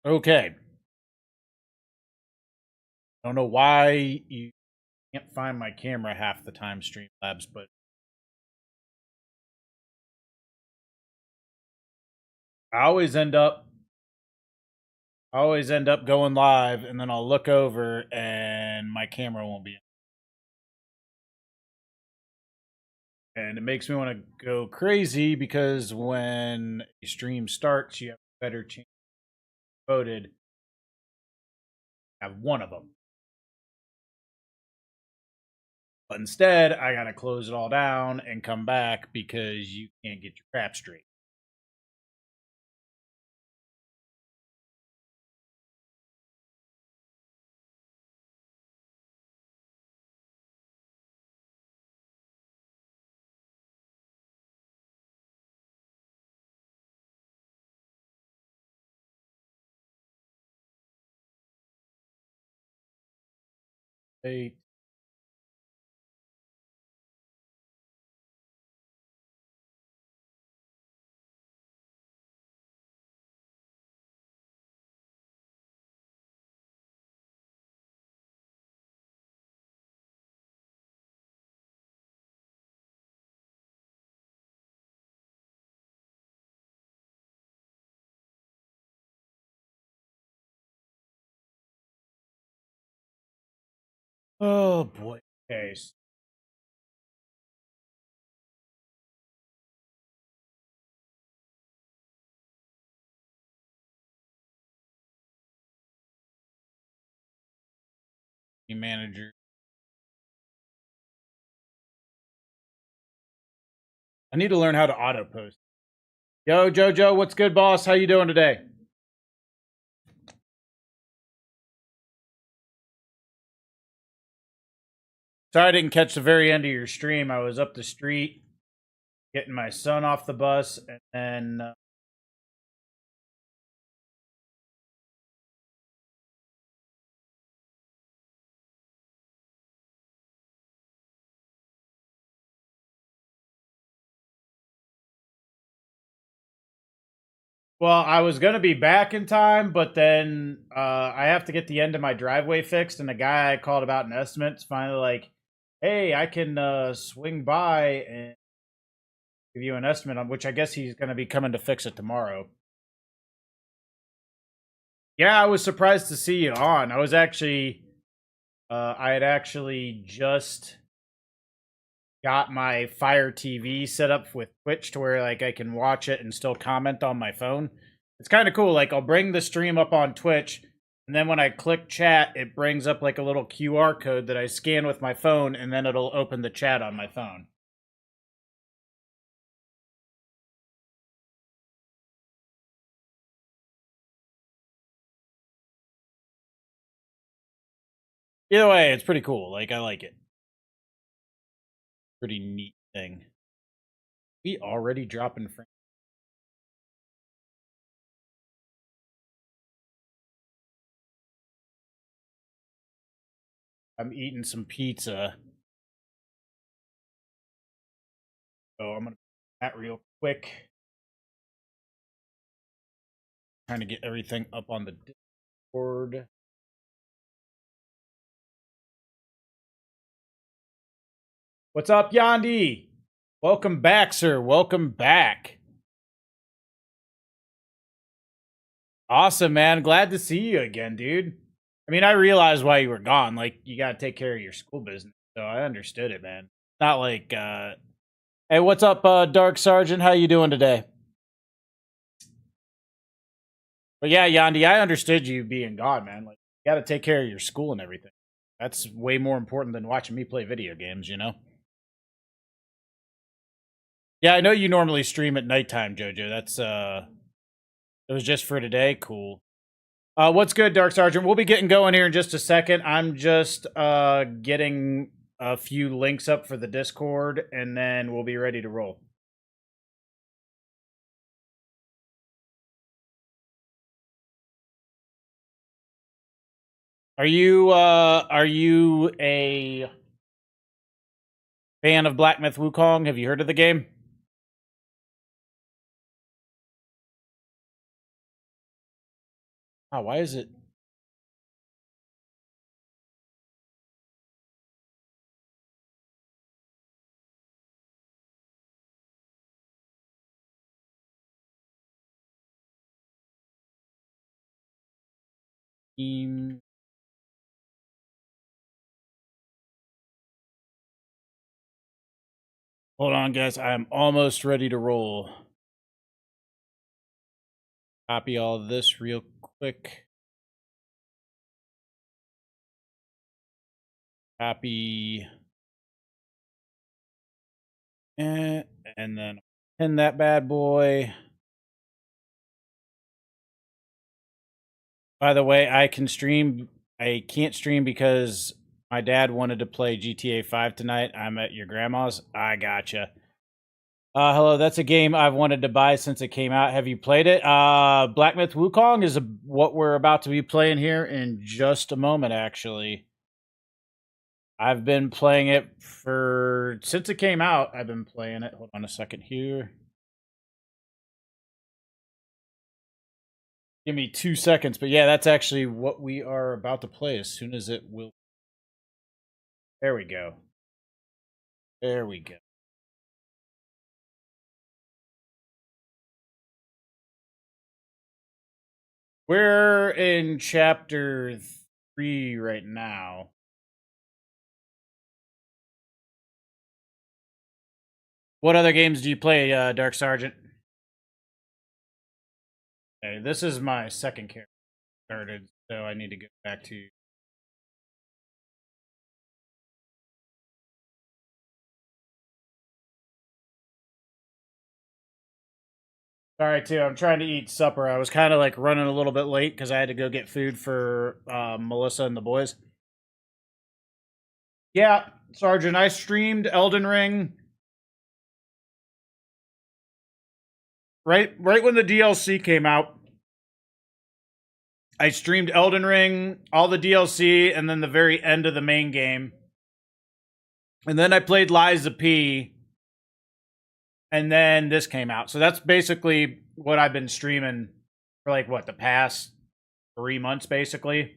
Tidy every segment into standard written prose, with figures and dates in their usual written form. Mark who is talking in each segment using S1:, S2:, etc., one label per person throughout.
S1: Okay. I don't know why you can't find my camera half the time, Streamlabs, but I always end up going live, and then I'll look over and my camera won't be in. And it makes me want to go crazy because when a stream starts, you have a better chance of voted. Have one of them. But instead, I gotta close it all down and come back because you can't get your crap straight. Hey, oh boy. Okay. Manager. I need to learn how to auto post. Yo, Jojo, what's good, boss? How you doing today? Sorry I didn't catch the very end of your stream. I was up the street getting my son off the bus, and then well, I was gonna be back in time, but then I have to get the end of my driveway fixed, and the guy I called about an estimate is finally like, "Hey, I can swing by and give you an estimate on," which I guess he's gonna be coming to fix it tomorrow. Yeah, I was surprised to see you on. I was actually, I had actually just got my Fire TV set up with Twitch to where like I can watch it and still comment on my phone. It's kind of cool. Like I'll bring the stream up on Twitch, and then when I click chat, it brings up like a little QR code that I scan with my phone, and then it'll open the chat on my phone. Either way, it's pretty cool. Like I like it. Pretty neat thing. We already dropping frames. I'm eating some pizza. So I'm gonna that real quick. Trying to get everything up on the Discord. What's up, Yandi? Welcome back, sir. Welcome back. Awesome, man. Glad to see you again, dude. I mean, I realized why you were gone. Like, you got to take care of your school business. So I understood it, man. Not like, hey, what's up, Dark Sergeant? How you doing today? But yeah, Yandi, I understood you being gone, man. Like, you got to take care of your school and everything. That's way more important than watching me play video games, you know? Yeah, I know you normally stream at nighttime, Jojo. That's, it was just for today. Cool. What's good, Dark Sergeant? We'll be getting going here in just a second. I'm just getting a few links up for the Discord, and then we'll be ready to roll. Are you a fan of Black Myth Wukong? Have you heard of the game? Oh, why is it? Team. Hold on, guys. I'm almost ready to roll. Copy all of this real quick. Copy. And then pin that bad boy. By the way, I can stream. I can't stream because my dad wanted to play GTA 5 tonight. I'm at your grandma's. I gotcha. Hello, that's a game I've wanted to buy since it came out. Have you played it? Black Myth Wukong is what we're about to be playing here in just a moment, actually. I've been playing it since it came out. I've been playing it. Hold on a second here. Give me 2 seconds, but yeah, that's actually what we are about to play as soon as it will. There we go. There we go. We're in chapter 3 right now. What other games do you play, Dark Sergeant? Okay, this is my second character started, so I need to get back to you. Sorry, too. I'm trying to eat supper. I was kind of like running a little bit late because I had to go get food for Melissa and the boys. Yeah, Sergeant, I streamed Elden Ring right when the DLC came out. I streamed Elden Ring, all the DLC, and then the very end of the main game. And then I played Lies of P. And then this came out. So that's basically what I've been streaming for like the past 3 months, basically.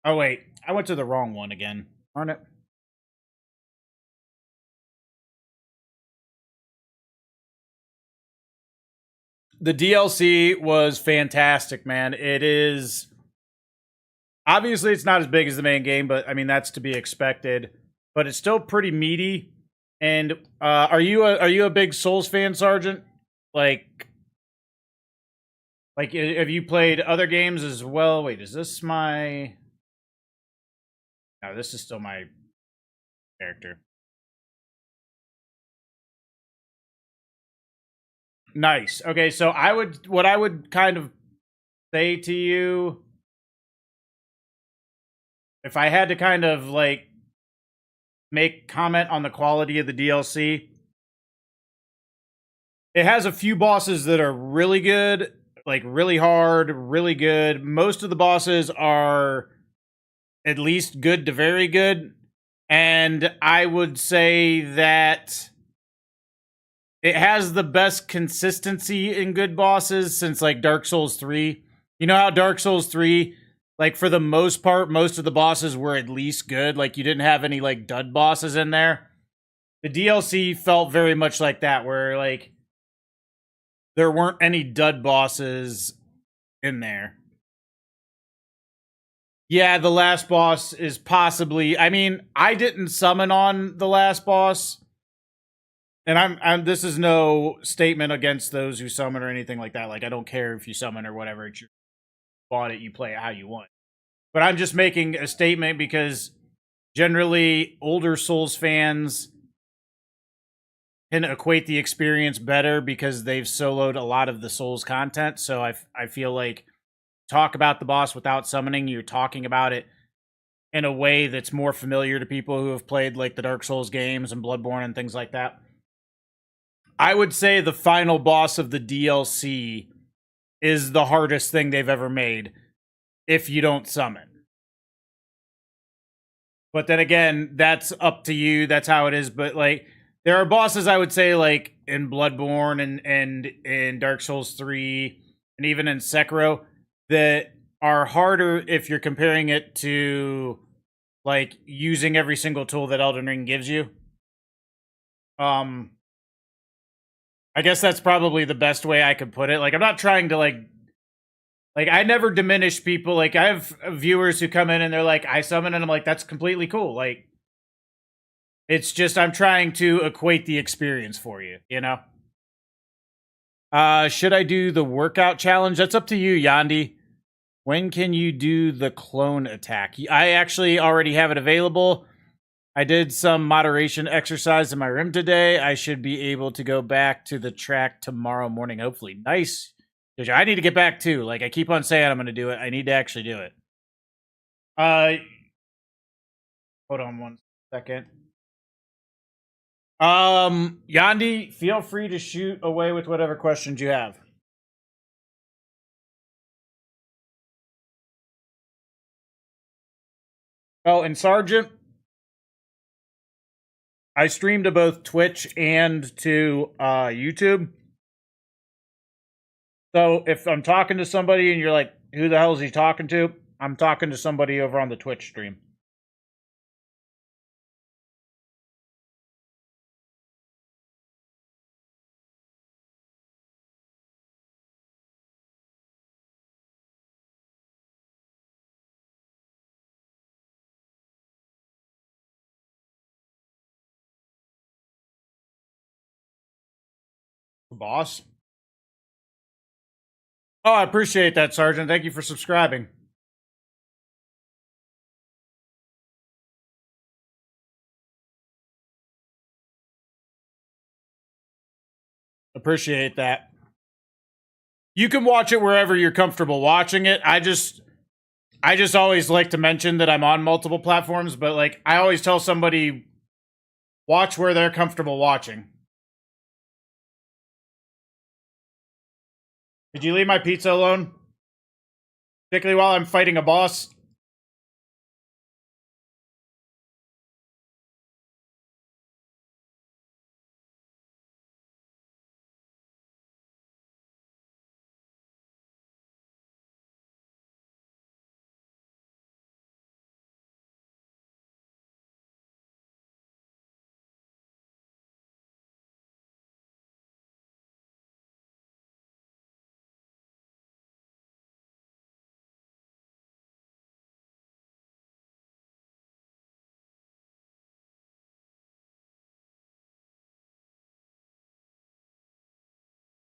S1: Oh wait, I went to the wrong one again. Darn it. The DLC was fantastic, man. It is obviously it's not as big as the main game, but I mean that's to be expected. But it's still pretty meaty. And are you a big Souls fan, Sergeant? Like, have you played other games as well? Wait, is this my? No, this is still my character. Nice. Okay, so what I would kind of say to you, if I had to kind of like make comment on the quality of the DLC, it has a few bosses that are really good, like really hard, really good. Most of the bosses are at least good to very good. And I would say that it has the best consistency in good bosses since like Dark Souls 3. You know how Dark Souls 3, like for the most part, most of the bosses were at least good. Like you didn't have any like dud bosses in there. The DLC felt very much like that, where like there weren't any dud bosses in there. Yeah, the last boss is possibly. I mean, I didn't summon on the last boss, and I'm. This is no statement against those who summon or anything like that. Like, I don't care if you summon or whatever. It's your bought it, you play it how you want. But I'm just making a statement because generally older Souls fans can equate the experience better because they've soloed a lot of the Souls content. So I feel like talk about the boss without summoning, you're talking about it in a way that's more familiar to people who have played like the Dark Souls games and Bloodborne and things like that. I would say the final boss of the DLC is the hardest thing they've ever made if you don't summon. But then again, that's up to you. That's how it is. But like, there are bosses I would say like in Bloodborne and in Dark Souls 3 and even in Sekiro that are harder if you're comparing it to like using every single tool that Elden Ring gives you. I guess that's probably the best way I could put it. Like, I'm not trying to like I never diminish people. Like, I have viewers who come in and they're like, I summon, and I'm like, that's completely cool. Like, it's just I'm trying to equate the experience for you, you know? Should I do the workout challenge? That's up to you, Yandi. When can you do the clone attack? I actually already have it available. I did some moderation exercise in my room today. I should be able to go back to the track tomorrow morning, hopefully. Nice. I need to get back too. Like, I keep on saying I'm going to do it. I need to actually do it. Hold on one second. Yandi, feel free to shoot away with whatever questions you have. Oh, and Sergeant, I stream to both Twitch and to YouTube. So if I'm talking to somebody and you're like, who the hell is he talking to? I'm talking to somebody over on the Twitch stream. Boss? Oh, I appreciate that, Sergeant. Thank you for subscribing. Appreciate that. You can watch it wherever you're comfortable watching it. I just always like to mention that I'm on multiple platforms, but like I always tell somebody, watch where they're comfortable watching. Did you leave my pizza alone? Particularly while I'm fighting a boss?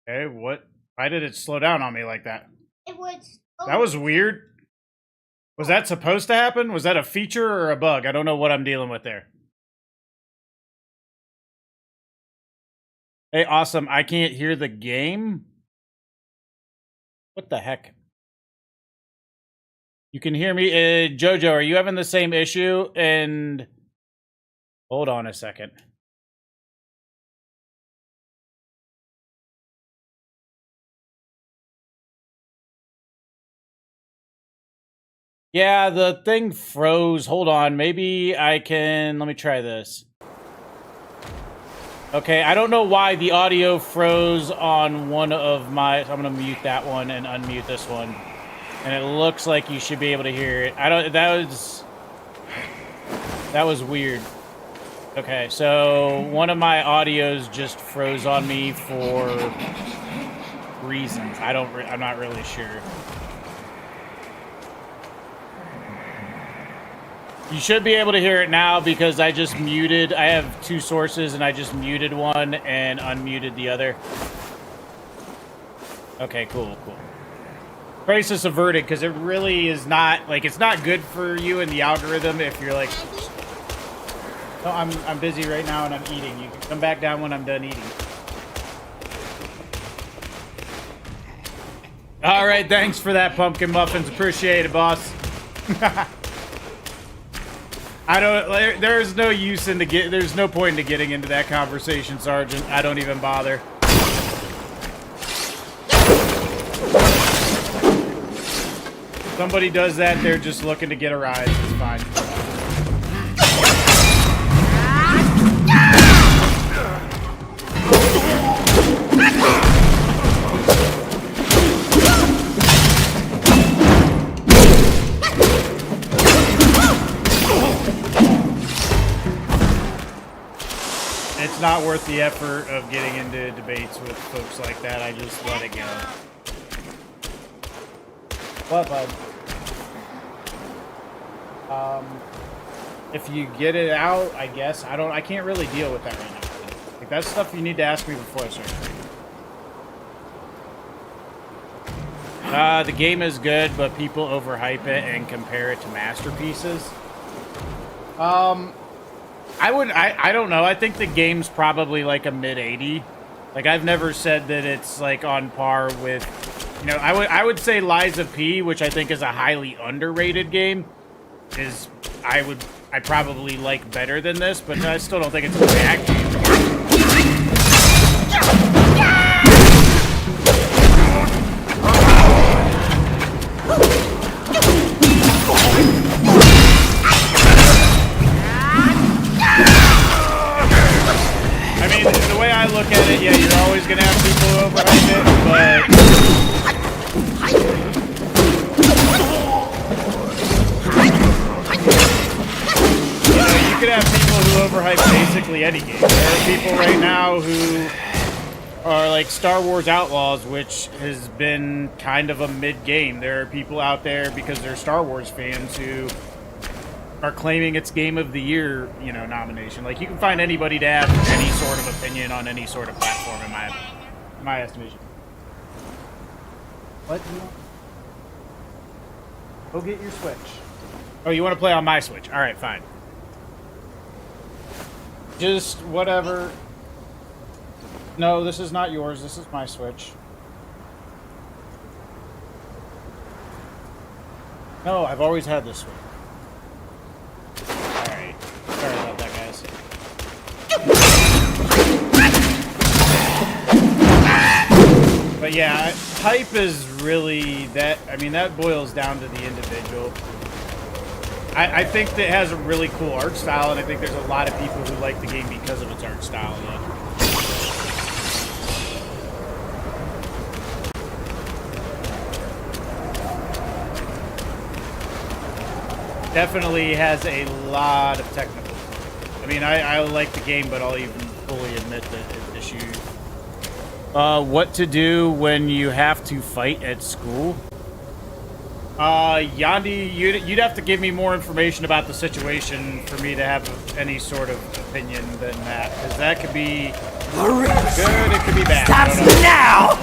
S1: Okay, what? Why did it slow down on me like that?
S2: It was.
S1: That was weird. Was that supposed to happen? Was that a feature or a bug? I don't know what I'm dealing with there. Hey, awesome. I can't hear the game? What the heck? You can hear me? Jojo, are you having the same issue? And hold on a second. Yeah, the thing froze. Hold on. Maybe I can... Let me try this. Okay, I don't know why the audio froze on one of my... So I'm going to mute that one and unmute this one. And it looks like you should be able to hear it. That was weird. Okay, so one of my audios just froze on me for reasons. I'm not really sure. You should be able to hear it now because I just muted. I have two sources and I just muted one and unmuted the other. Okay, cool. Crisis averted, because it really is not, like, it's not good for you in the algorithm if you're like... No, I'm busy right now and I'm eating. You can come back down when I'm done eating. All right, thanks for that, Pumpkin Muffins. Appreciate it, boss. There's no use there's no point in getting into that conversation, Sergeant. I don't even bother. Somebody does that, they're just looking to get a rise. It's fine. not worth the effort of getting into debates with folks like that. I just let it go. What, bud? If you get it out, I guess. I can't really deal with that right now. Like, that's stuff you need to ask me before I start. The game is good, but people overhype it and compare it to masterpieces. I don't know. I think the game's probably like a mid-80. Like, I've never said that it's like on par with, you know, I would say Lies of P, which I think is a highly underrated game, is I probably like better than this, but I still don't think it's a bad game. I mean, the way I look at it, yeah, you're always gonna have people who overhype it, but you could have people who overhype basically any game. There are people right now who are like Star Wars Outlaws, which has been kind of a mid-game. There are people out there, because they're Star Wars fans, who are claiming it's Game of the Year, you know, nomination. Like, you can find anybody to have any sort of opinion on any sort of platform, in my estimation. What do you want? Go get your Switch. Oh, you want to play on my Switch? All right, fine. Just whatever. No, this is not yours. This is my Switch. No, I've always had this Switch. Alright. Sorry about that, guys. But yeah, hype is really that. I mean, that boils down to the individual. I think that it has a really cool art style, and I think there's a lot of people who like the game because of its art style. Yeah. Definitely has a lot of technical. I mean, I like the game, but I'll even fully admit that issues. What to do when you have to fight at school? Yandi, you'd have to give me more information about the situation for me to have any sort of opinion than that, because that could be good, it could be bad.
S2: Stops now!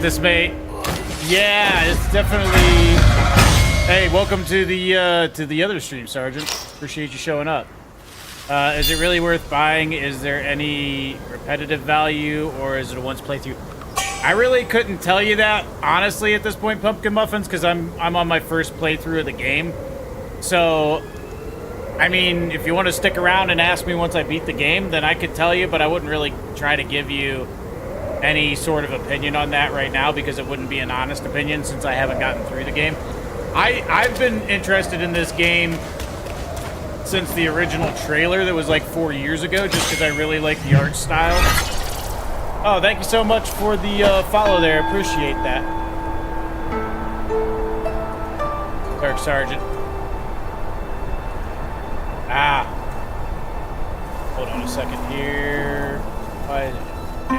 S1: This, mate. Yeah, it's definitely. Hey, welcome to the other stream, Sergeant. Appreciate you showing up. Is it really worth buying? Is there any repetitive value, or is it a once playthrough? I really couldn't tell you that, honestly, at this point, Pumpkin Muffins, because I'm on my first playthrough of the game. So, I mean, if you want to stick around and ask me once I beat the game, then I could tell you, but I wouldn't really try to give you any sort of opinion on that right now, because it wouldn't be an honest opinion since I haven't gotten through the game. I've been interested in this game since the original trailer that was like 4 years ago, just because I really like the art style. Oh, thank you so much for the follow there. Appreciate that. Dark Sergeant. Ah. Hold on a second here. I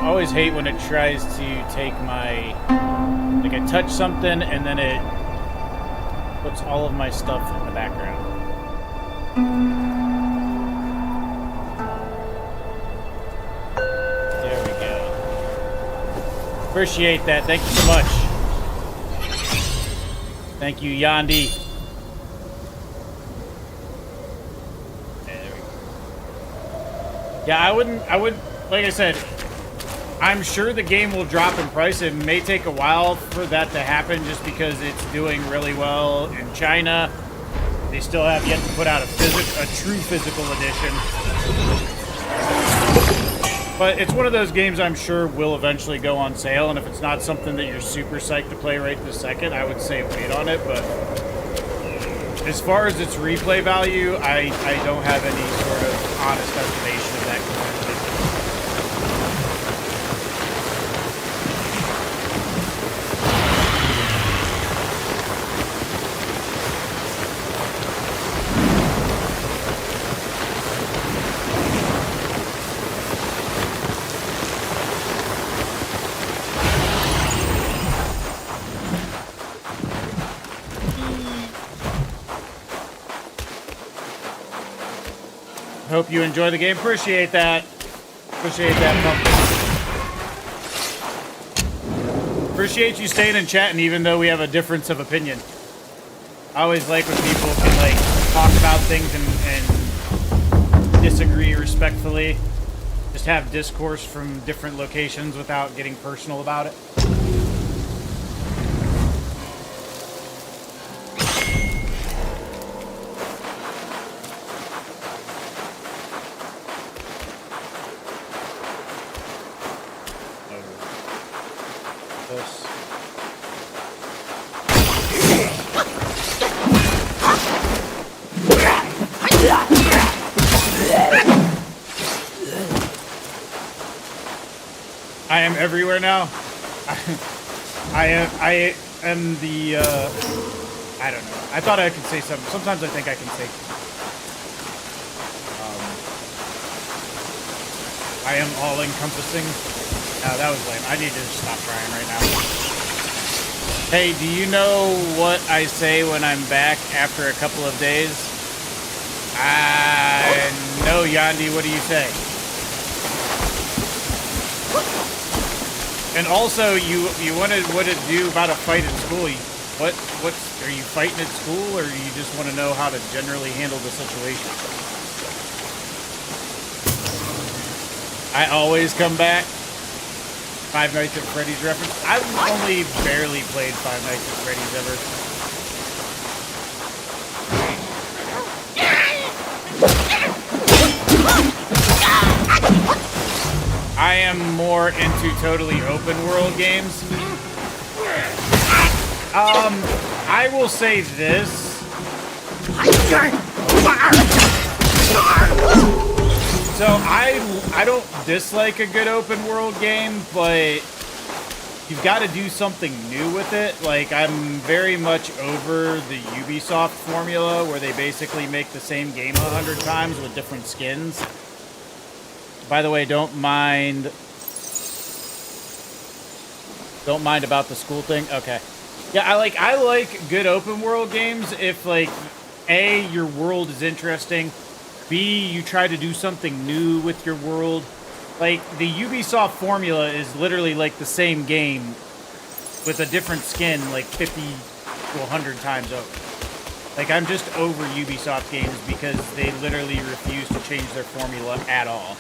S1: always hate when it tries to take my... Like, I touch something and then it puts all of my stuff in the background. Appreciate that. Thank you so much. Thank you, Yandi. There we go. Yeah, I wouldn't, like I said, I'm sure the game will drop in price. It may take a while for that to happen just because it's doing really well in China. They still have yet to put out a true physical edition. But it's one of those games I'm sure will eventually go on sale, and if it's not something that you're super psyched to play right this second, I would say wait on it. But as far as its replay value, I don't have any sort of honest estimation of that currently. Hope you enjoy the game. Appreciate that. Appreciate that, Pumpkin. Appreciate you staying and chatting even though we have a difference of opinion. I always like when people can, like, talk about things and disagree respectfully. Just have discourse from different locations without getting personal about it. I am everywhere now. I am the, I don't know. I thought I could say something. Sometimes I think I can say I am all-encompassing. No, that was lame. I need to stop trying right now. Hey, do you know what I say when I'm back after a couple of days? No, Yandi, what do you say? And also, you wanted what to do about a fight at school. What are you fighting at school, or you just want to know how to generally handle the situation? I always come back. Five Nights at Freddy's reference. I've only barely played Five Nights at Freddy's ever. I am more into totally open world games. I will say this. So I don't dislike a good open world game, but you've got to do something new with it. Like, I'm very much over the Ubisoft formula where they basically make the same game 100 times with different skins. By the way, don't mind about the school thing. Okay. Yeah, I like good open world games if, like, A, your world is interesting, B, you try to do something new with your world. Like, the Ubisoft formula is literally like the same game with a different skin like 50 to 100 times over. Like, I'm just over Ubisoft games because they literally refuse to change their formula at all.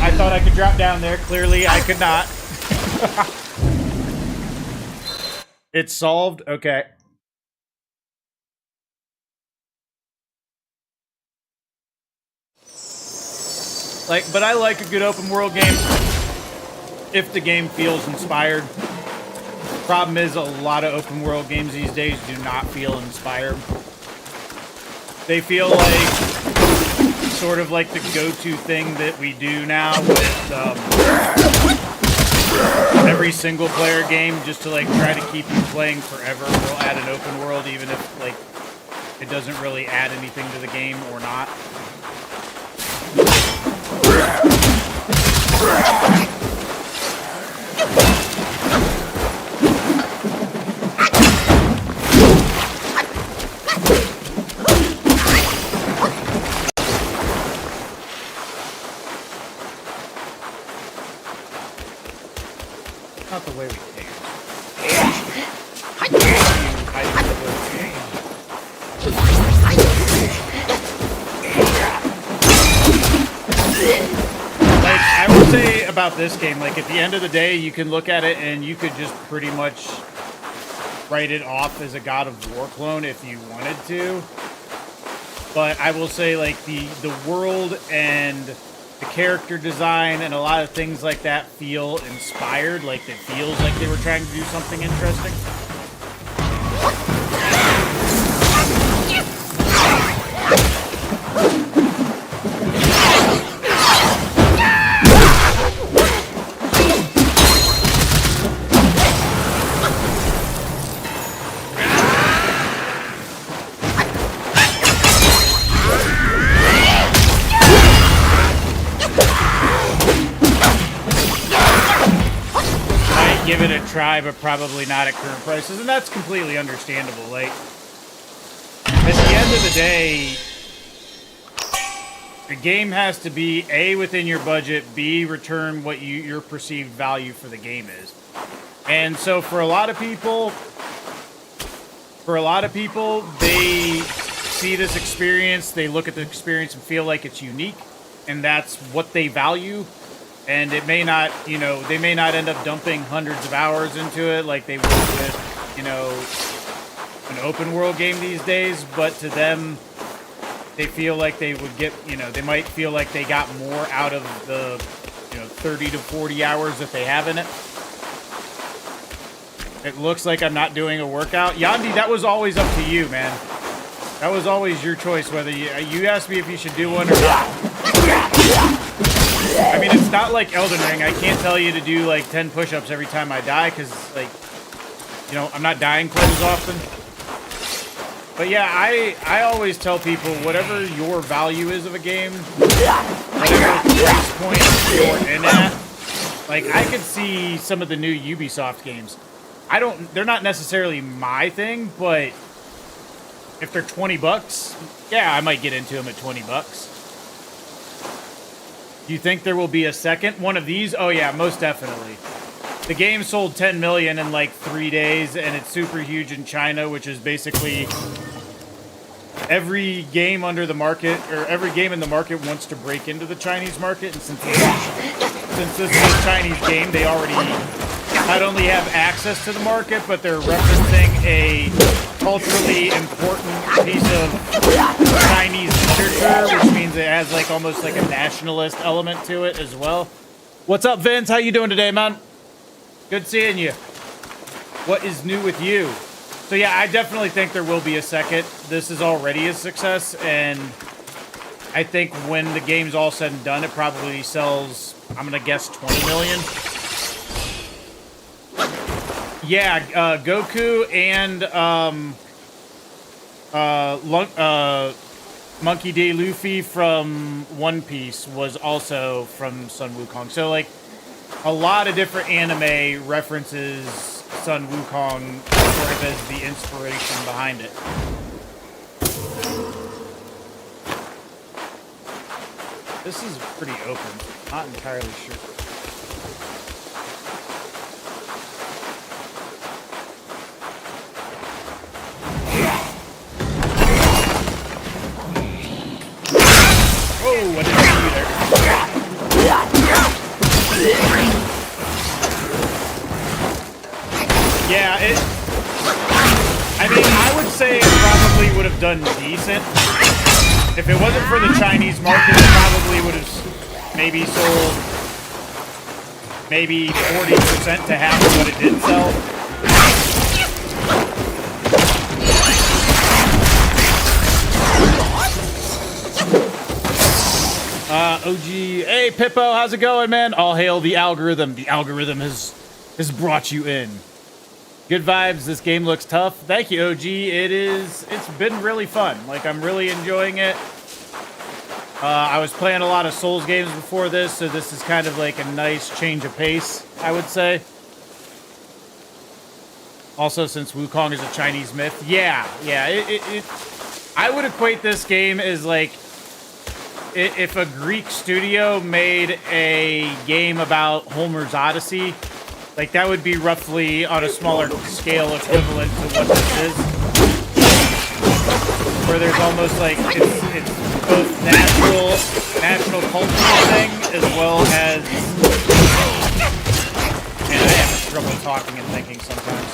S1: I thought I could drop down there. Clearly, I could not. It's solved? Okay. But I like a good open world game if the game feels inspired. Problem is, a lot of open world games these days do not feel inspired. They feel like sort of like the go-to thing that we do now with every single player game, just to like try to keep you playing forever. We'll add an open world even if like it doesn't really add anything to the game or not. Not the way we take it. Like, I would say about this game, like, at the end of the day, you can look at it and you could just pretty much write it off as a God of War clone if you wanted to. But I will say, like, the world and the character design and a lot of things like that feel inspired. Like, it feels like they were trying to do something interesting. Give it a try, but probably not at current prices, and that's completely understandable. Like, at the end of the day, the game has to be A, within your budget, B, return what your perceived value for the game is. And so for a lot of people, they see this experience, they look at the experience and feel like it's unique, and that's what they value. And it may not, you know, they may not end up dumping hundreds of hours into it like they would with, you know, an open world game these days, but to them, they feel like they would get, you know, they might feel like they got more out of the, you know, 30 to 40 hours that they have in it. It looks like I'm not doing a workout. Yandi, that was always up to you, man. That was always your choice, whether you asked me if you should do one or not. I mean, it's not like Elden Ring. I can't tell you to do like 10 push-ups every time I die because, like, you know, I'm not dying quite as often. But yeah, I always tell people whatever your value is of a game, whatever price point you're in at. Like, I could see some of the new Ubisoft games. They're not necessarily my thing, but if they're $20, yeah, I might get into them at $20. Do you think there will be a second one of these? Oh yeah, most definitely. The game sold 10 million in like 3 days, and it's super huge in China, which is basically every game under the market, or every game in the market wants to break into the Chinese market, and since this is a Chinese game, they already not only have access to the market, but they're referencing a culturally important piece of Chinese literature, which means it has like almost like a nationalist element to it as well. What's up, Vince? How you doing today, man? Good seeing you. What is new with you? So yeah, I definitely think there will be a second. This is already a success, and I think when the game's all said and done, it probably sells, I'm gonna guess, 20 million. Yeah, Goku and Monkey D. Luffy from One Piece was also from Sun Wukong. So, like, a lot of different anime references Sun Wukong sort of as the inspiration behind it. This is pretty open. Not entirely sure. Oh, I didn't see you there. Yeah, I mean, I would say it probably would have done decent. If it wasn't for the Chinese market, it probably would have maybe sold maybe 40% to half of what it did sell. OG, hey Pippo, how's it going, man? All hail the algorithm. The algorithm has brought you in. Good vibes. This game looks tough. Thank you, OG. It's been really fun. Like, I'm really enjoying it. I was playing a lot of Souls games before this, so this is kind of like a nice change of pace, I would say. Also, since Wukong is a Chinese myth. Yeah. I would equate this game as like if a Greek studio made a game about Homer's Odyssey, like that would be roughly on a smaller scale equivalent to what this is. Where there's almost like it's both national cultural thing as well as. Man, I have trouble talking and thinking sometimes.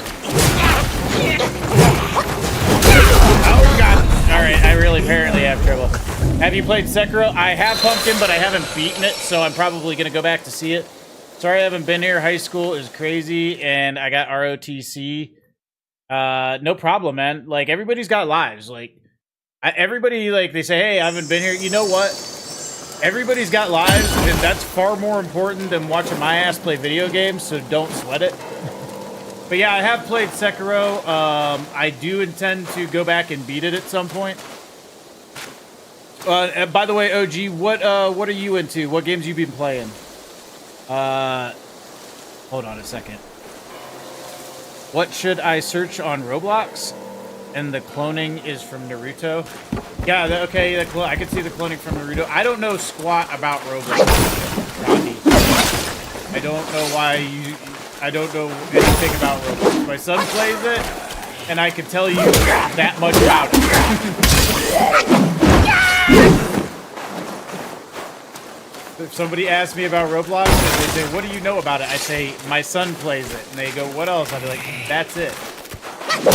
S1: Oh god! All right, I really apparently have trouble. Have you played Sekiro? I have, Pumpkin, but I haven't beaten it, so I'm probably gonna go back to see it. Sorry I haven't been here. High school is crazy, and I got ROTC. No problem, man. Like, everybody's got lives. Like, everybody, like, they say, hey, I haven't been here. You know what? Everybody's got lives, and that's far more important than watching my ass play video games, so don't sweat it. But yeah, I have played Sekiro. I do intend to go back and beat it at some point. By the way, OG, what are you into? What games you been playing? Hold on a second. What should I search on Roblox? And the cloning is from Naruto. Yeah, okay, I can see the cloning from Naruto. I don't know squat about Roblox, Rodney. I don't know I don't know anything about Roblox. My son plays it, and I can tell you that much about it. If somebody asks me about Roblox and they say, what do you know about it? I say, my son plays it. And they go, what else? I'll be like, that's it. The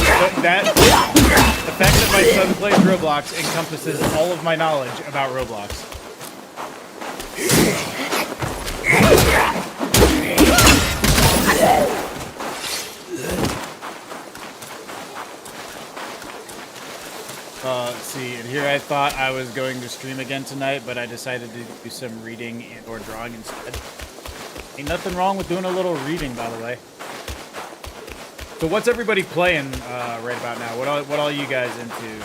S1: fact that my son plays Roblox encompasses all of my knowledge about Roblox. Let's see, and here I thought I was going to stream again tonight, but I decided to do some reading and or drawing instead. Ain't nothing wrong with doing a little reading, by the way. So what's everybody playing right about now? What all you guys into?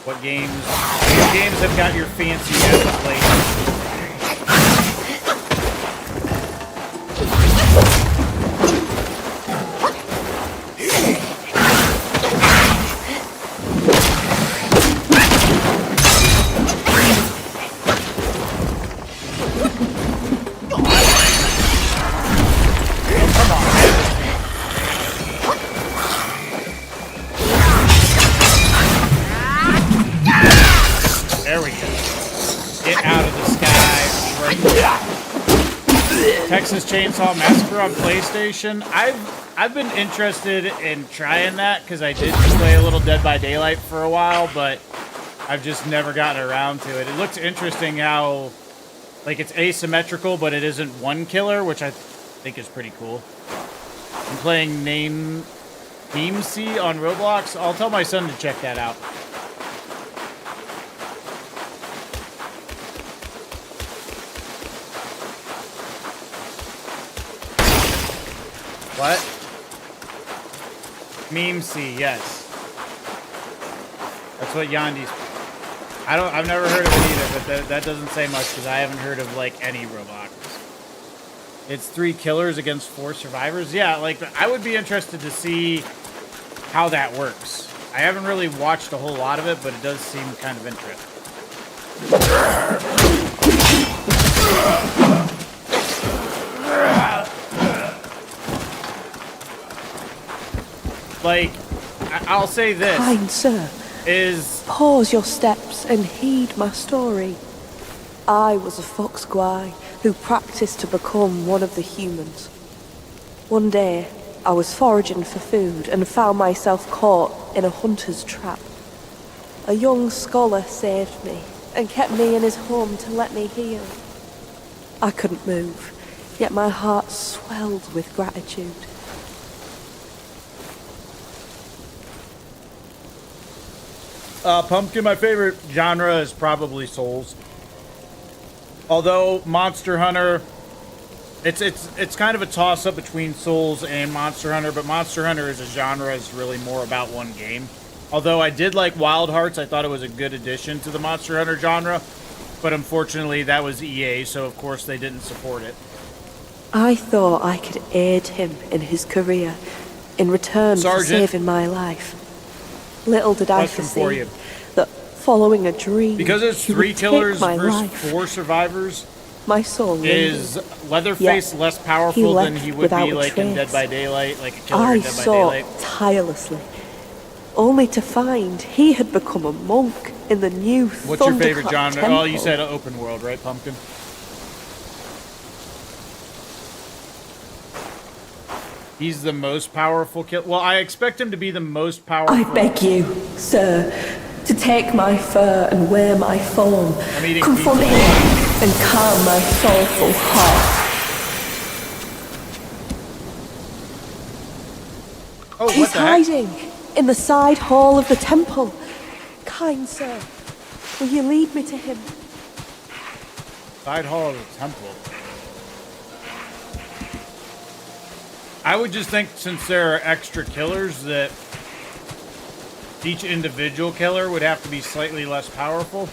S1: What games have got your fancy ass played? Texas Chainsaw Massacre on PlayStation. I've been interested in trying that because I did play a little Dead by Daylight for a while, but I've just never gotten around to it. It looks interesting how, like, it's asymmetrical, but it isn't one killer, which I think is pretty cool. I'm playing Memesy on Roblox. I'll tell my son to check that out. What? Memesy, yes. That's what Yandi's. I've never heard of it either, but that doesn't say much because I haven't heard of like any Roblox. It's 3 killers against 4 survivors. Yeah, like I would be interested to see how that works. I haven't really watched a whole lot of it, but it does seem kind of interesting. Like, I'll say this.
S2: Kind sir, pause your steps and heed my story. I was a fox guy who practiced to become one of the humans. One day, I was foraging for food and found myself caught in a hunter's trap. A young scholar saved me and kept me in his home to let me heal. I couldn't move, yet my heart swelled with gratitude.
S1: Pumpkin, my favorite genre is probably Souls. Although Monster Hunter, it's kind of a toss-up between Souls and Monster Hunter, but Monster Hunter as a genre is really more about one game. Although I did like Wild Hearts, I thought it was a good addition to the Monster Hunter genre, but unfortunately that was EA, so of course they didn't support it.
S2: I thought I could aid him in his career in return for saving my life. Little did I foresee that following a dream,
S1: because it's 3 killers versus 4 survivors,
S2: my soul
S1: is Leatherface less powerful than he would be like in Dead by Daylight, like a killer in Dead by Daylight?
S2: I sought tirelessly, only to find he had become a monk in the new
S1: What's your favorite genre?
S2: Temple.
S1: Oh, you said open world, right, Pumpkin? He's the most powerful killer. Well, I expect him to be the most powerful.
S2: I beg you, sir, to take my fur and wear my form. Confront him and calm my soulful heart.
S1: Oh,
S2: He's hiding in the side hall of the temple. Kind sir, will you lead me to him?
S1: Side hall of the temple. I would just think, since there are extra killers, that each individual killer would have to be slightly less powerful.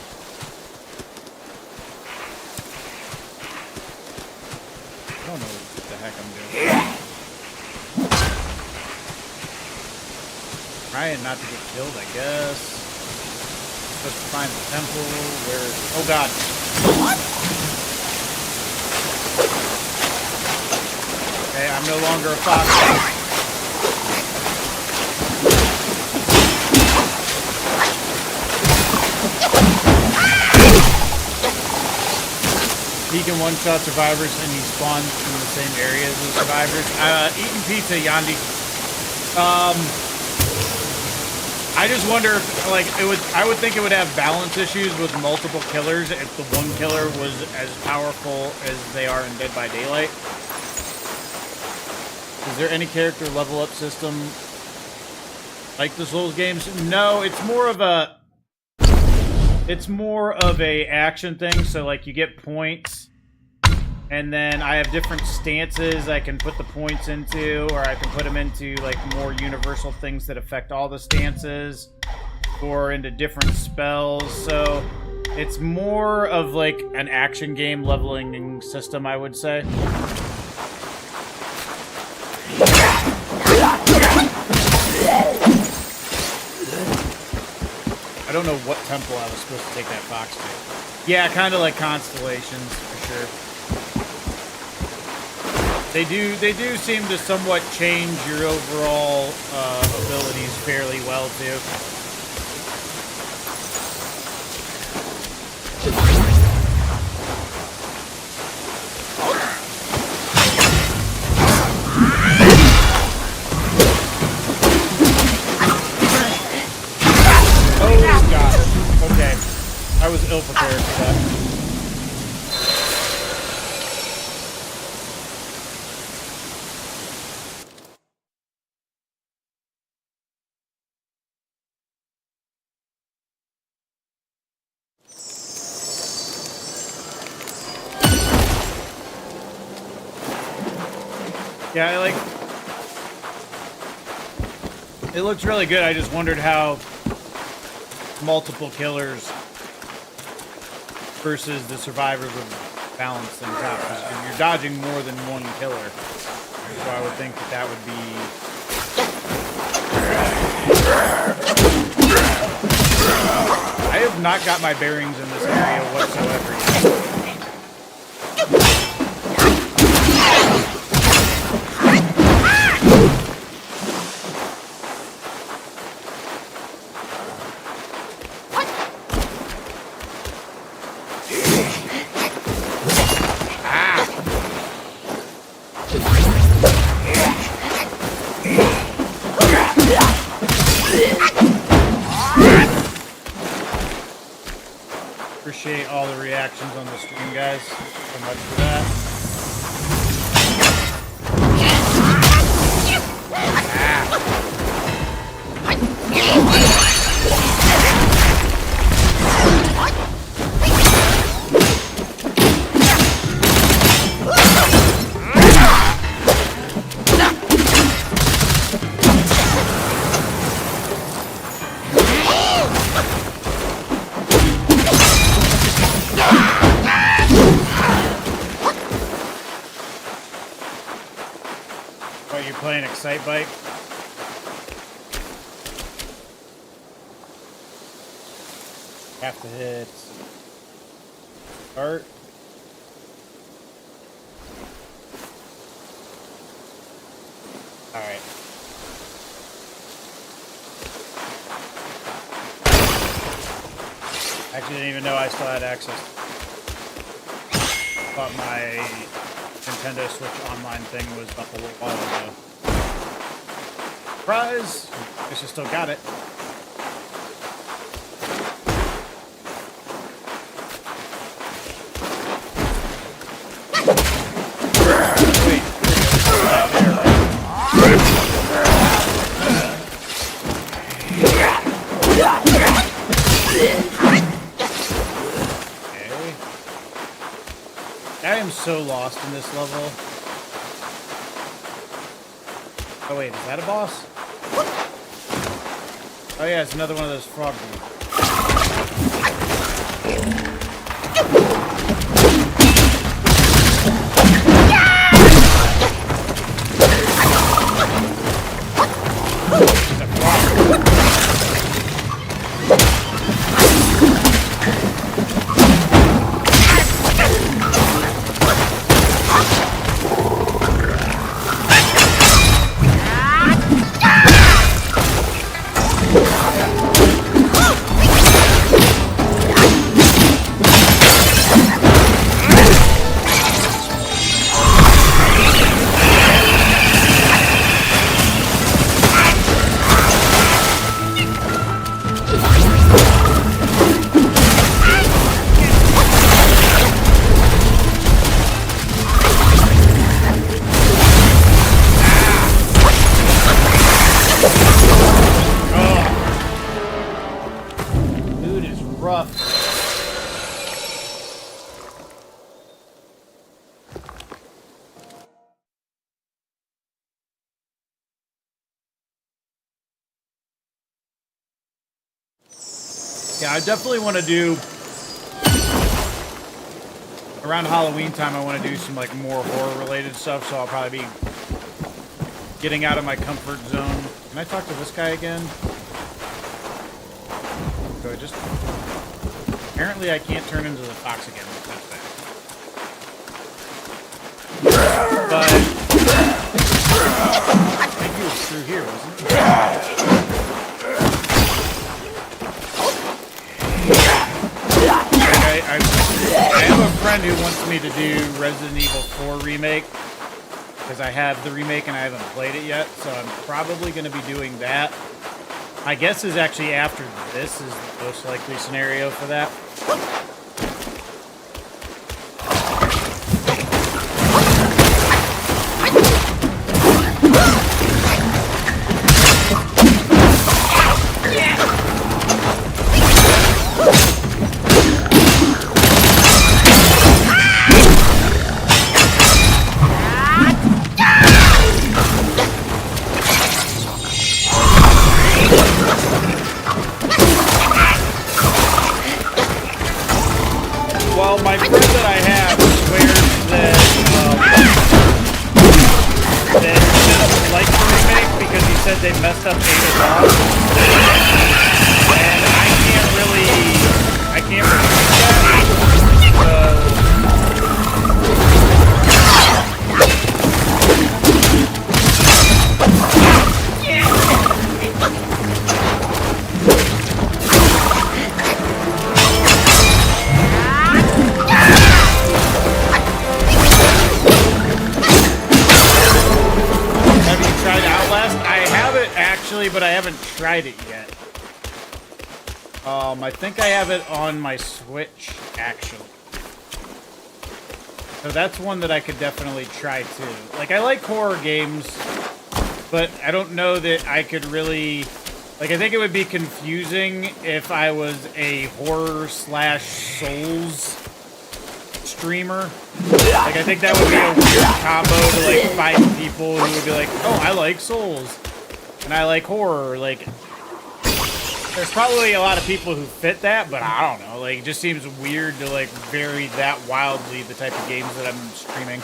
S1: I don't know what the heck I'm doing. Trying not to get killed, I guess. Supposed to find the temple. Where is it? Oh god. Okay, I'm no longer a fox. He can one-shot survivors and he spawns in the same area as the survivors. Eating pizza, Yandi. I just wonder if, like, I would think it would have balance issues with multiple killers if the one killer was as powerful as they are in Dead by Daylight. Is there any character level up system like the Souls games? No, it's more of a action thing. So like you get points, and then I have different stances I can put the points into, or I can put them into like more universal things that affect all the stances, or into different spells. So it's more of like an action game leveling system, I would say. I don't know what temple I was supposed to take that fox to. Yeah, kind of like Constellations, for sure. They do seem to somewhat change your overall abilities fairly well, too. I was ill-prepared for that. Yeah, it looks really good. I just wondered how multiple killers versus the survivors would balance things out. Because you're dodging more than one killer, so I would think that would be. I have not got my bearings in this area whatsoever yet. appreciate all the reactions on the stream, guys. So much for that. What, you playing Excite Bike? Have to hit start. All right. Actually, didn't even know I still had access. Thought my Nintendo Switch Online thing was up a little while ago. Surprise! Guess you still got it. I am so lost in this level. Oh wait, is that a boss? Oh yeah, it's another one of those frog dudes. It's a frog. Yeah, I definitely want to do, around Halloween time, I want to do some like more horror related stuff, so I'll probably be getting out of my comfort zone. Can I talk to this guy again? So I just, apparently I can't turn into the fox again with that thing. But, I think he was through here, wasn't he? I have a friend who wants me to do Resident Evil 4 remake because I have the remake and I haven't played it yet, so I'm probably going to be doing that. My guess is actually after this is the most likely scenario for that. My friend that I have swears that that he doesn't like the remake because he said they messed up Ada's off. And I can't really do that. But I haven't tried it yet. I think I have it on my Switch, actually. So that's one that I could definitely try too. Like, I like horror games, but I don't know that I could really... Like, I think it would be confusing if I was a horror/Souls streamer. Like, I think that would be a weird combo to, like, find people who would be like, oh, I like Souls, and I like horror. Like, there's probably a lot of people who fit that, but I don't know. Like, it just seems weird to, like, vary that wildly the type of games that I'm streaming.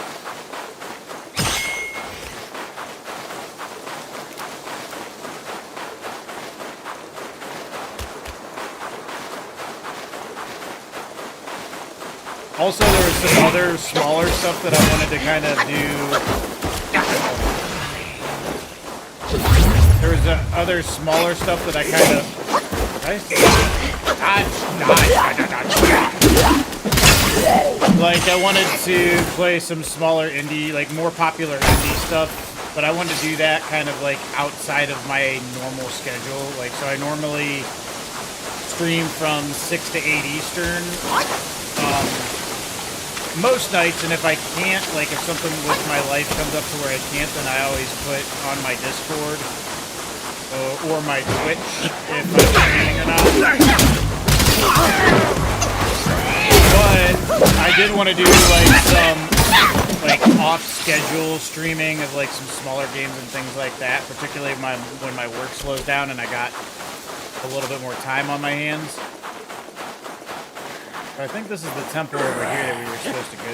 S1: Also, there was some other smaller stuff that I wanted to kind of do. There was other smaller stuff that I kind of... Like, I wanted to play some smaller indie, like, more popular indie stuff, but I wanted to do that kind of, like, outside of my normal schedule. Like, so I normally stream from 6 to 8 Eastern. Most nights, and if I can't, like if something with my life comes up to where I can't, then I always put on my Discord or my Twitch if I'm streaming or not. But I did want to do like some like off-schedule streaming of like some smaller games and things like that, particularly when my work slows down and I got a little bit more time on my hands. I think this is the temple over here that we were supposed to go to.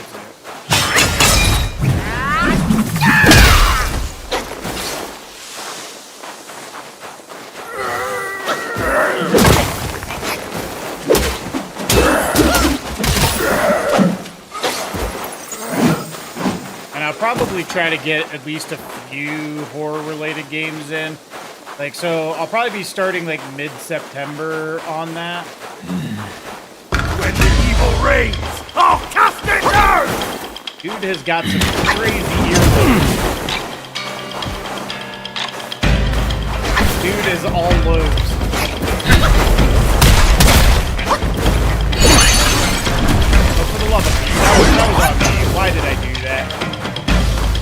S1: And I'll probably try to get at least a few horror-related games in. Like, so I'll probably be starting like mid-September on that.
S3: When the evil reigns, I'll cast it down!
S1: Dude has got some crazy earlobes. Dude is all lobes. Oh, for the love of me. That was on me. Why did I do that?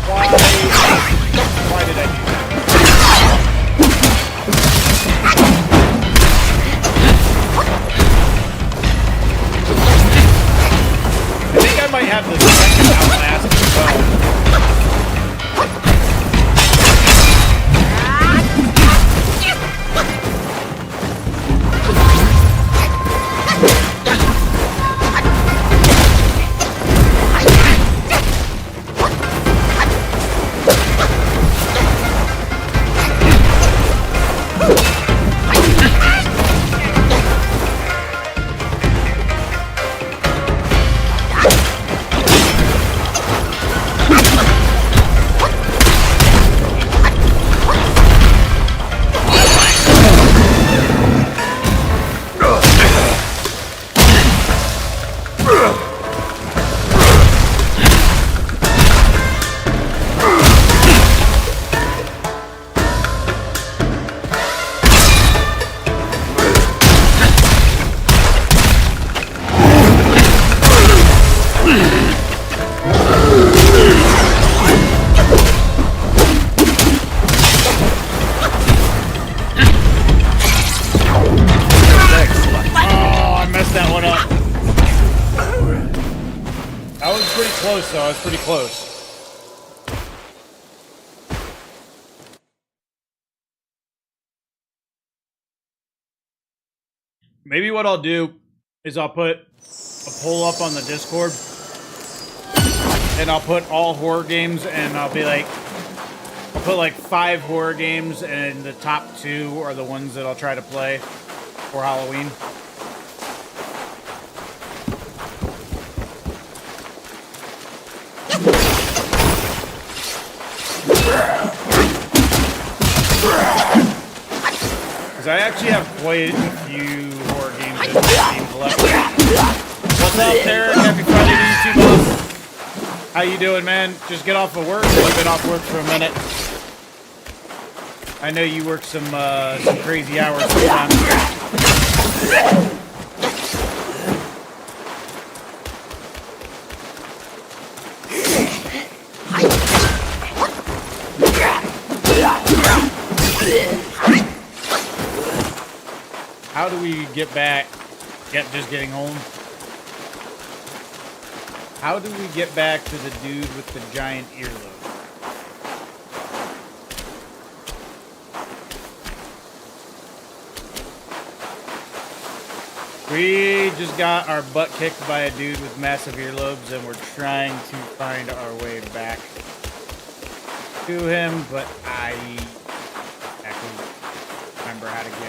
S1: Why did I do that? I think I might have the second Outlast as well. So I was pretty close. Maybe what I'll do is I'll put a poll up on the Discord and I'll put all horror games and I'll be like, I'll put like 5 horror games and the top 2 are the ones that I'll try to play for Halloween. Because I actually have quite a few horror games in my Steam collection. What's up, Derek? Happy Friday to you too, boss. How you doing, man? Just get off of work? You've been off work for a minute. I know you work some crazy hours sometimes. How do we get back? Yep, just getting home. How do we get back to the dude with the giant earlobe? We just got our butt kicked by a dude with massive earlobes, and we're trying to find our way back to him, but I exactly remember how to get there.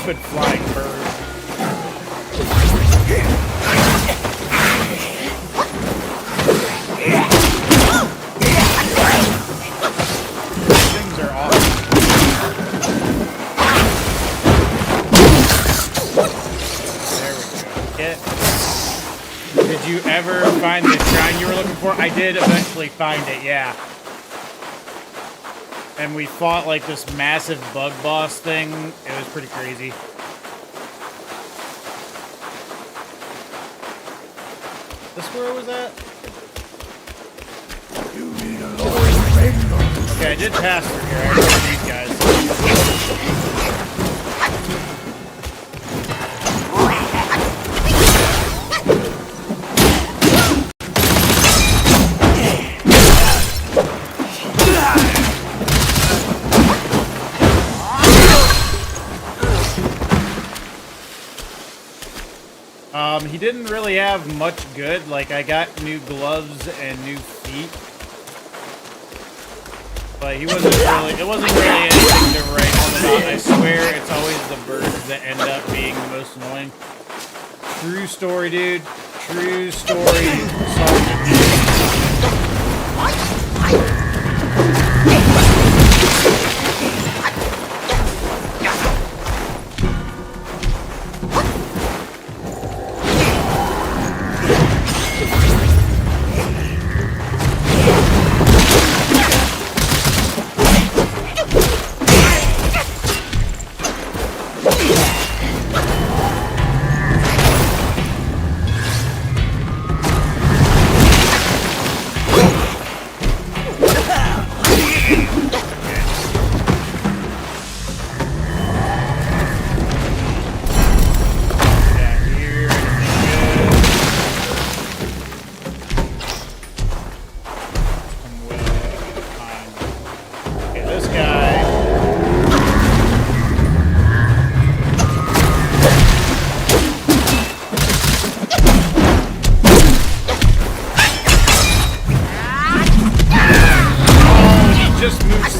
S1: Flying bird. Things are awesome. There we go. Did you ever find the shrine you were looking for? I did eventually find it, yeah. And we fought like this massive bug boss thing. It was pretty crazy. This where it was at?
S3: You need a Lord Rainbow.
S1: Okay, I did pass through here. I remember these guys. He didn't really have much good. Like, I got new gloves and new feet. But he wasn't really, it wasn't really anything to write home about. I swear it's always the birds that end up being the most annoying. True story, dude. True story.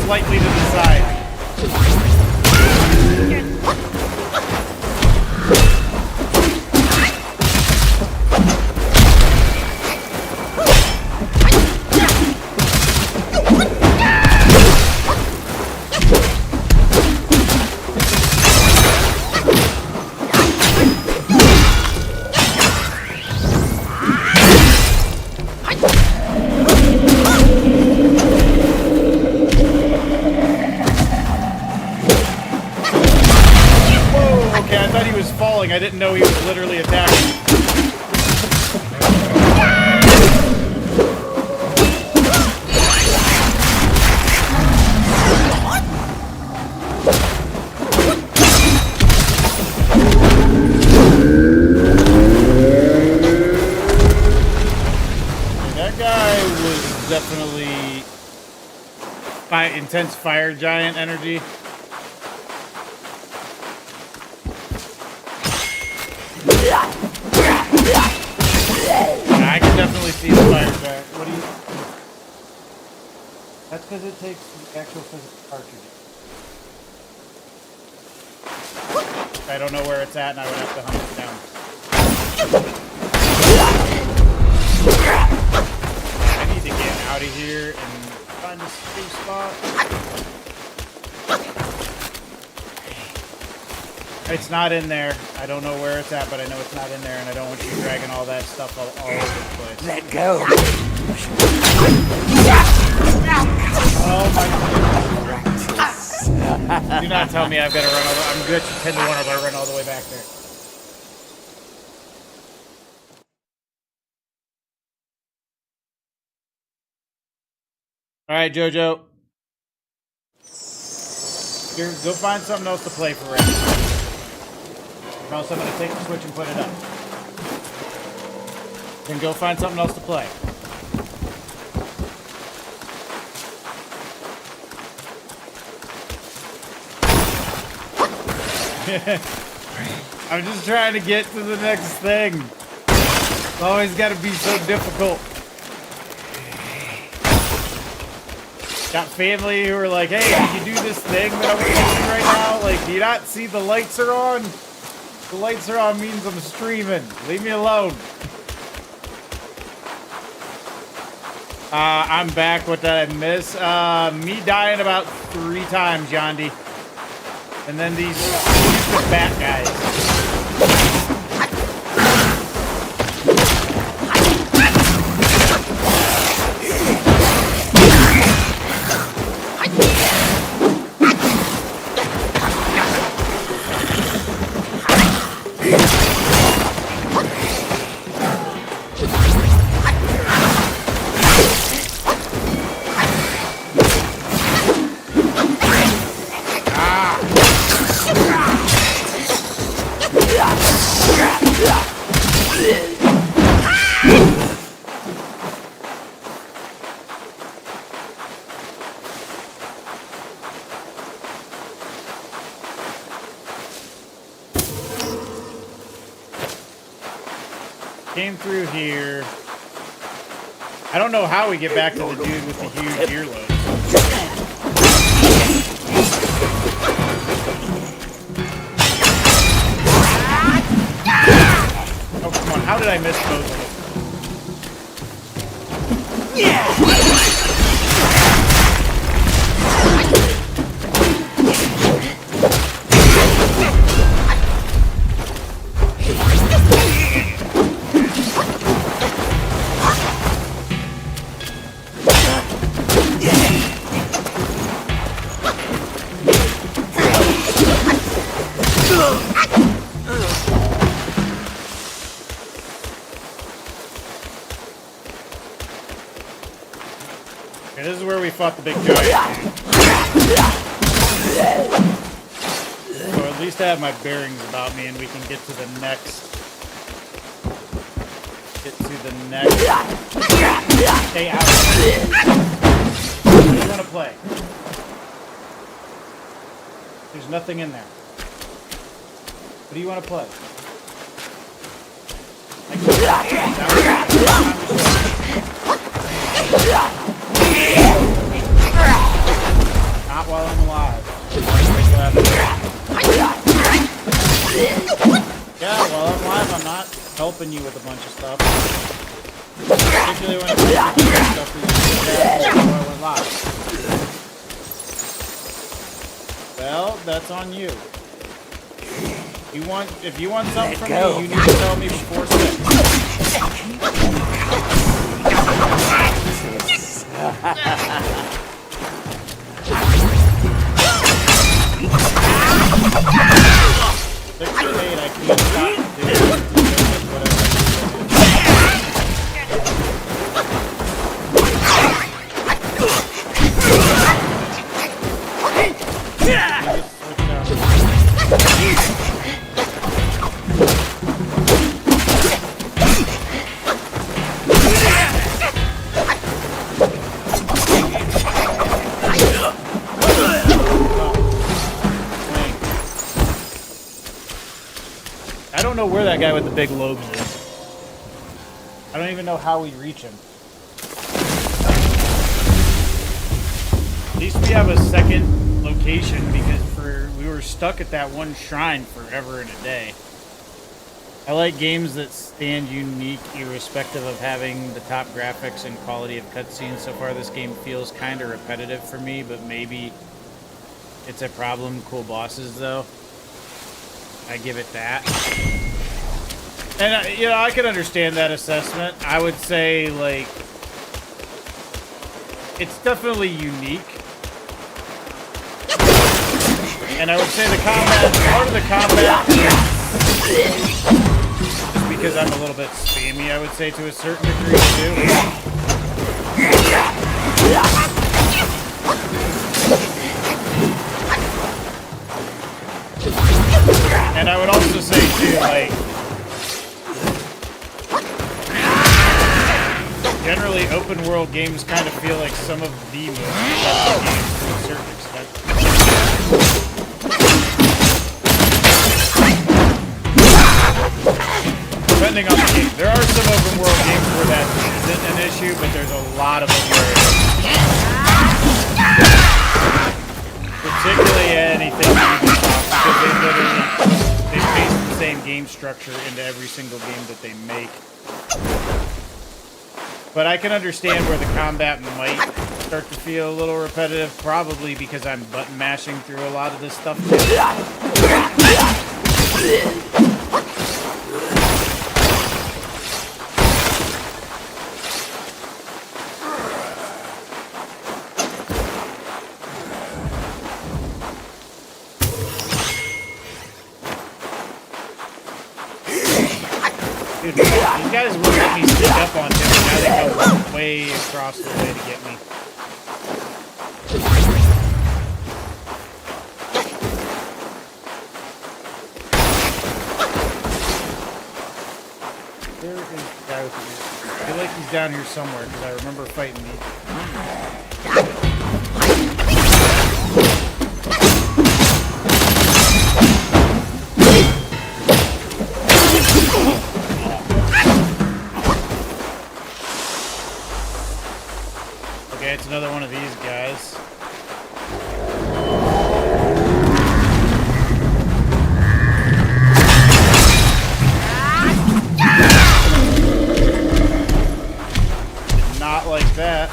S1: Slightly to the side. I didn't know he was literally attacking. That guy was definitely intense fire giant energy. I can definitely see the fire giant. What do you... That's because it takes the actual physical cartridge. I don't know where it's at, and I would have to hunt it down. out of here and find a safe spot. It's not in there. I don't know where it's at, but I know it's not in there, and I don't want you dragging all that stuff all over the place.
S3: Let go.
S1: Oh my goodness. Do not tell me I've got to run over. I'm good to 10 to 1 if I run all the way back there. Alright, Jojo. Here, go find something else to play for right now. Or else I'm going to take the Switch and put it up. Then go find something else to play. I'm just trying to get to the next thing. It's always got to be so difficult. Got family who are like, hey, can you do this thing that I'm doing right now? Like, do you not see the lights are on? The lights are on means I'm streaming. Leave me alone. I'm back. What did I miss? Me dying about 3 times, Yandi. And then these stupid bat guys. Came through here. I don't know how we get back to the dude with the huge earlobe. Oh, come on. How did I miss both of them? Okay, this is where we fought the big giant. So at least I have my bearings about me, and we can get to the next. Stay out. What do you want to play? There's nothing in there. What do you want to play? Not while I'm alive. Yeah, while I'm alive, I'm not helping you with a bunch of stuff. Particularly when it's stuff while I'm alive. Well, that's on you. If you want something from me, you need to tell me before 6. Six and 8, I can't stop doing I don't know where that guy with the big lobes is. I don't even know how we reach him. At least we have a second location because we were stuck at that one shrine forever and a day. I like games that stand unique irrespective of having the top graphics and quality of cutscenes. So far, this game feels kind of repetitive for me, but maybe it's a problem. Cool bosses, though. I give it that. And, you know, I can understand that assessment. I would say, like, it's definitely unique. And I would say the combat, part of the combat, because I'm a little bit spammy, I would say, to a certain degree, too. And I would also say, too, like, generally open world games kind of feel like some of the most repetitive games to a certain extent. Depending on the game. There are some open world games where that isn't an issue, but there's a lot of them where it is. Particularly anything Ubisoft, because they paste the same game structure into every single game that they make. But I can understand where the combat might start to feel a little repetitive, probably because I'm button mashing through a lot of this stuff. Dude, these guys wouldn't let me sneak up on him, and now they go way across the way to get me. Where is the guy with the ear? I feel like he's down here somewhere, because I remember fighting these. Okay, it's another one of these guys. Did not like that.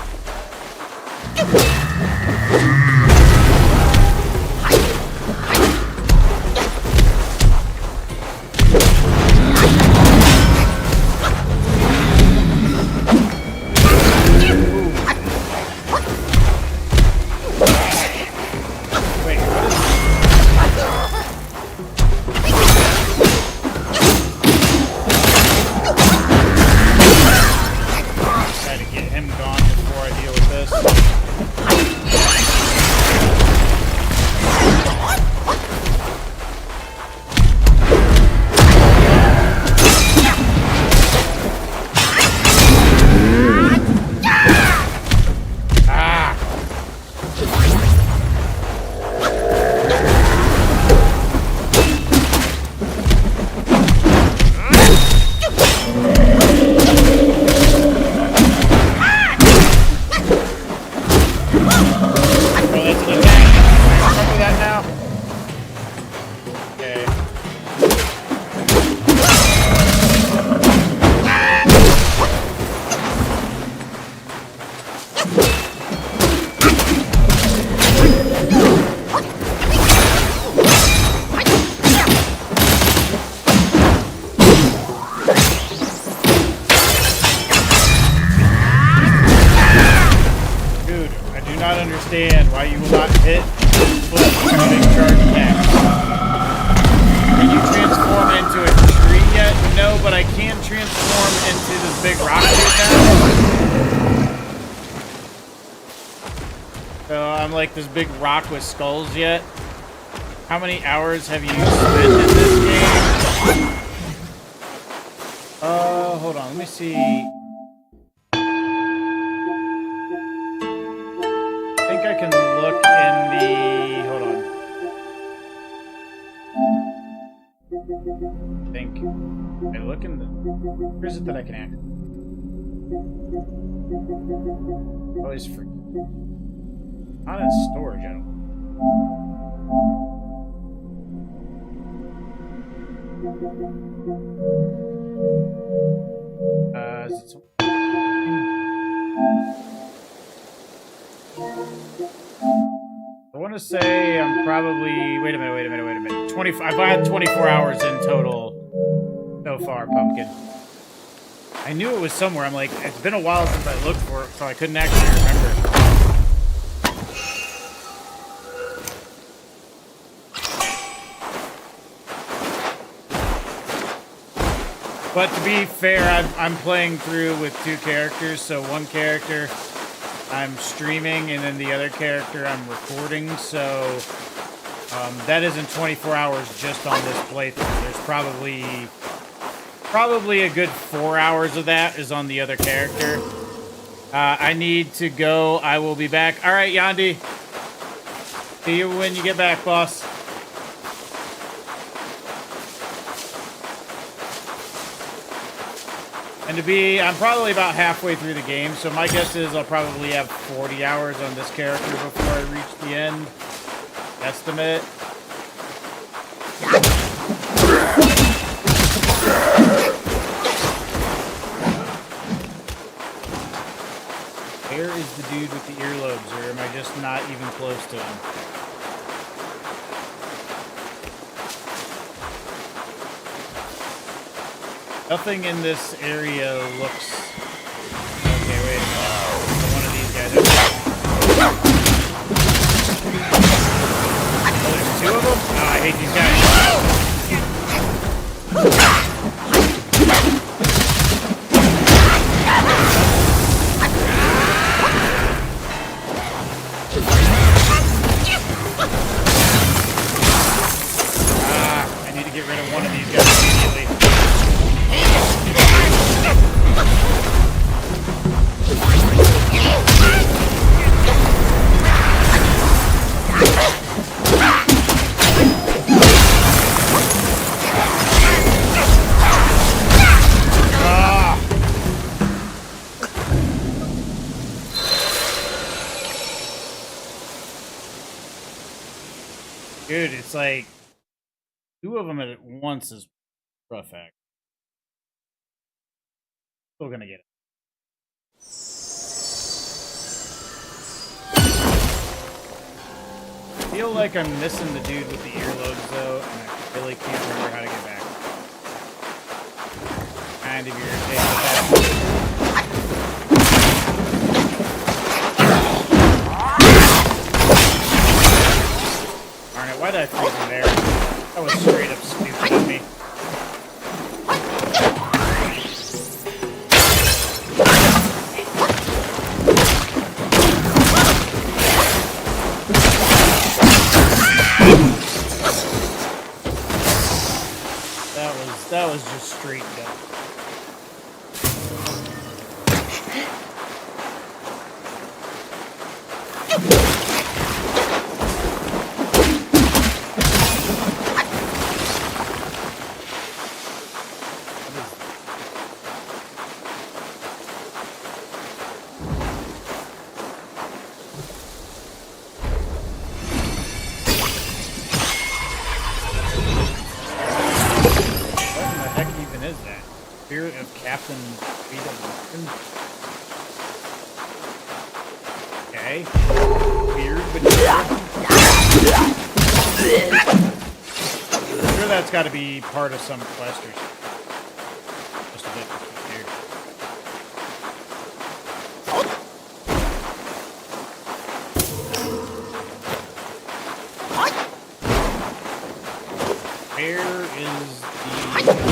S1: Understand why you will not hit big charge attacks. Can you transform into a tree yet? No, but I can transform into this big rock now. So I'm like this big rock with skulls yet. How many hours have you spent in this game? Hold on, let me see. I can look in the... Hold on. I think... I look in the... Where is it that I can act? Always free. Not in storage, I don't... to say I'm probably... Wait a minute. 25. I've had 24 hours in total so far, Pumpkin. I knew it was somewhere. I'm like, it's been a while since I looked for it, so I couldn't actually remember. But to be fair, I'm playing through with 2 characters, so one character I'm streaming, and then the other character I'm recording, so that isn't 24 hours just on this playthrough. There's probably a good 4 hours of that is on the other character. I need to go. I will be back. All right, Yandi. See you when you get back, boss. And I'm probably about halfway through the game, so my guess is I'll probably have 40 hours on this character before I reach the end. Estimate. Where is the dude with the earlobes, or am I just not even close to him? Nothing in this area looks... Okay, wait a minute. One of these guys... Oh, there's 2 of them? Oh, I hate these guys. I need to get rid of one of these guys immediately. Dude, it's like 2 of them at once is rough act. Still gonna get it. I feel like I'm missing the dude with the earlobes though, and I really can't remember how to get back. Kind of irritating with that. Darn it, why did I freeze him there? That was straight up stupid of me. That was just straight dumb. Spirit of Captain Peter. Okay. Weird, but I'm sure that's got to be part of some quest or something. Just a bit weird. Where is the...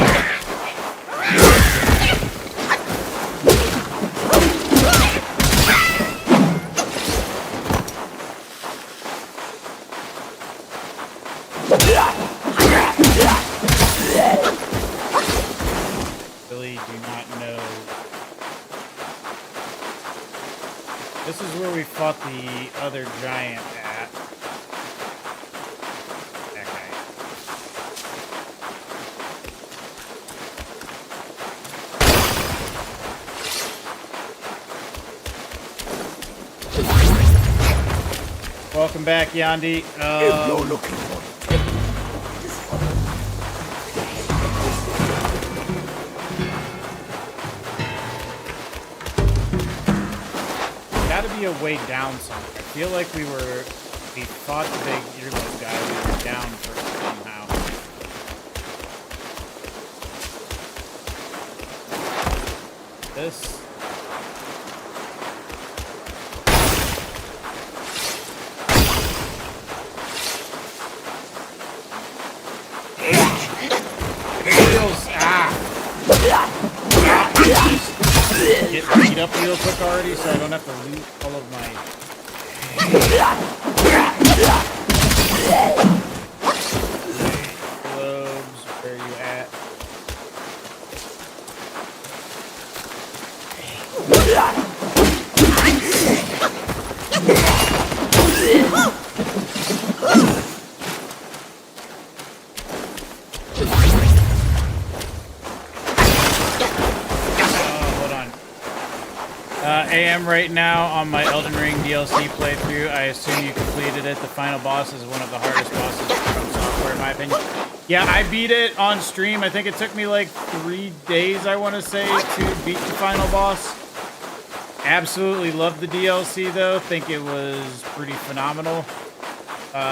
S1: Really do not know. This is where we fought the other giant at. That guy. Welcome back, Yandi.
S3: If you're looking for
S1: gotta be a way down somewhere. I feel like we were We fought the big earlobe guy. We were down for somehow. This. Get beat up real quick already, so I don't have to loot all of my. Globes, where are you at? AM right now on my Elden Ring DLC playthrough. I assume you completed it. The final boss is one of the hardest bosses from software, in my opinion. Yeah, I beat it on stream. I think it took me like 3 days, I want to say, to beat the final boss. Absolutely loved the DLC, though. Think it was pretty phenomenal.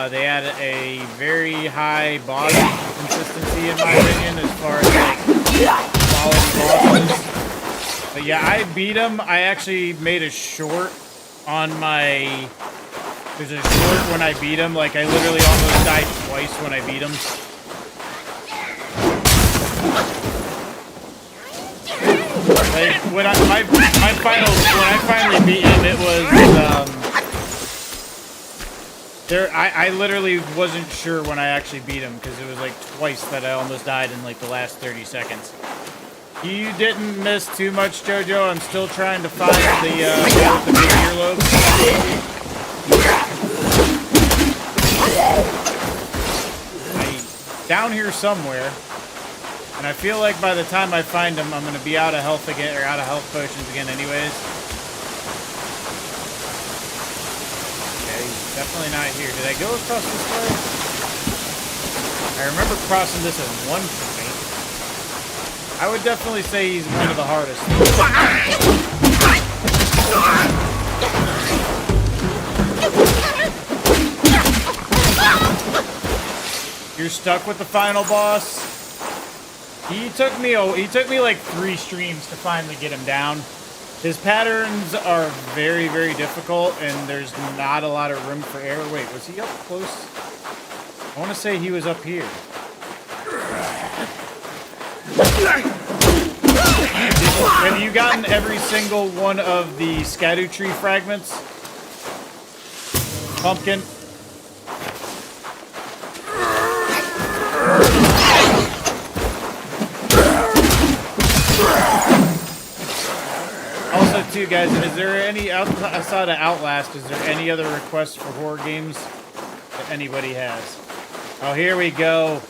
S1: They had a very high boss consistency, in my opinion, as far as like quality bosses. But yeah, I beat him. I actually made a short on my... There's a short when I beat him. Like, I literally almost died twice when I beat him. Like, when I finally beat him, it was, I literally wasn't sure when I actually beat him, because it was like twice that I almost died in like the last 30 seconds. You didn't miss too much, Jojo. I'm still trying to find the big earlobe. Down here somewhere. And I feel like by the time I find him, I'm going to be out of health again, or out of health potions again anyways. Okay, he's definitely not here. Did I go across this way? I remember crossing this at one point. I would definitely say he's one of the hardest. You're stuck with the final boss. He took me like 3 streams to finally get him down. His patterns are very, very difficult, and there's not a lot of room for error. Wait, was he up close? I want to say he was up here. Have you gotten every single one of the Scadu tree fragments? Pumpkin? Also, too, guys, is there any, outside of Outlast, is there any other requests for horror games that anybody has? Oh, here we go.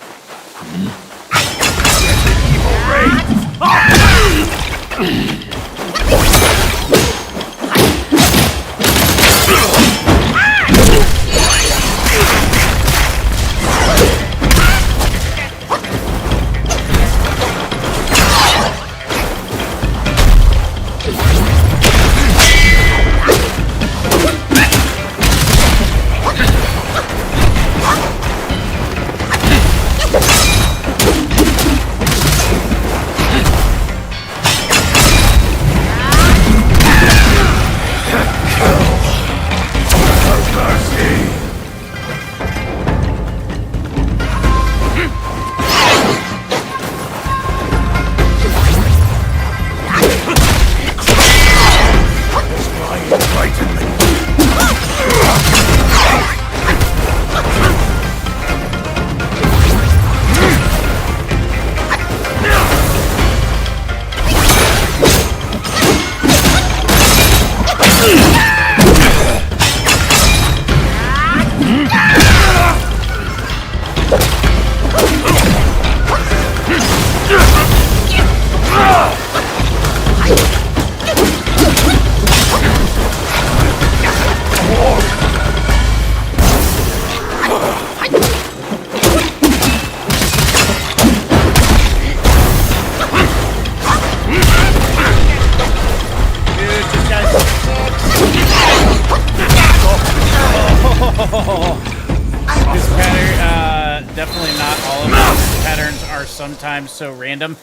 S1: sometimes so random.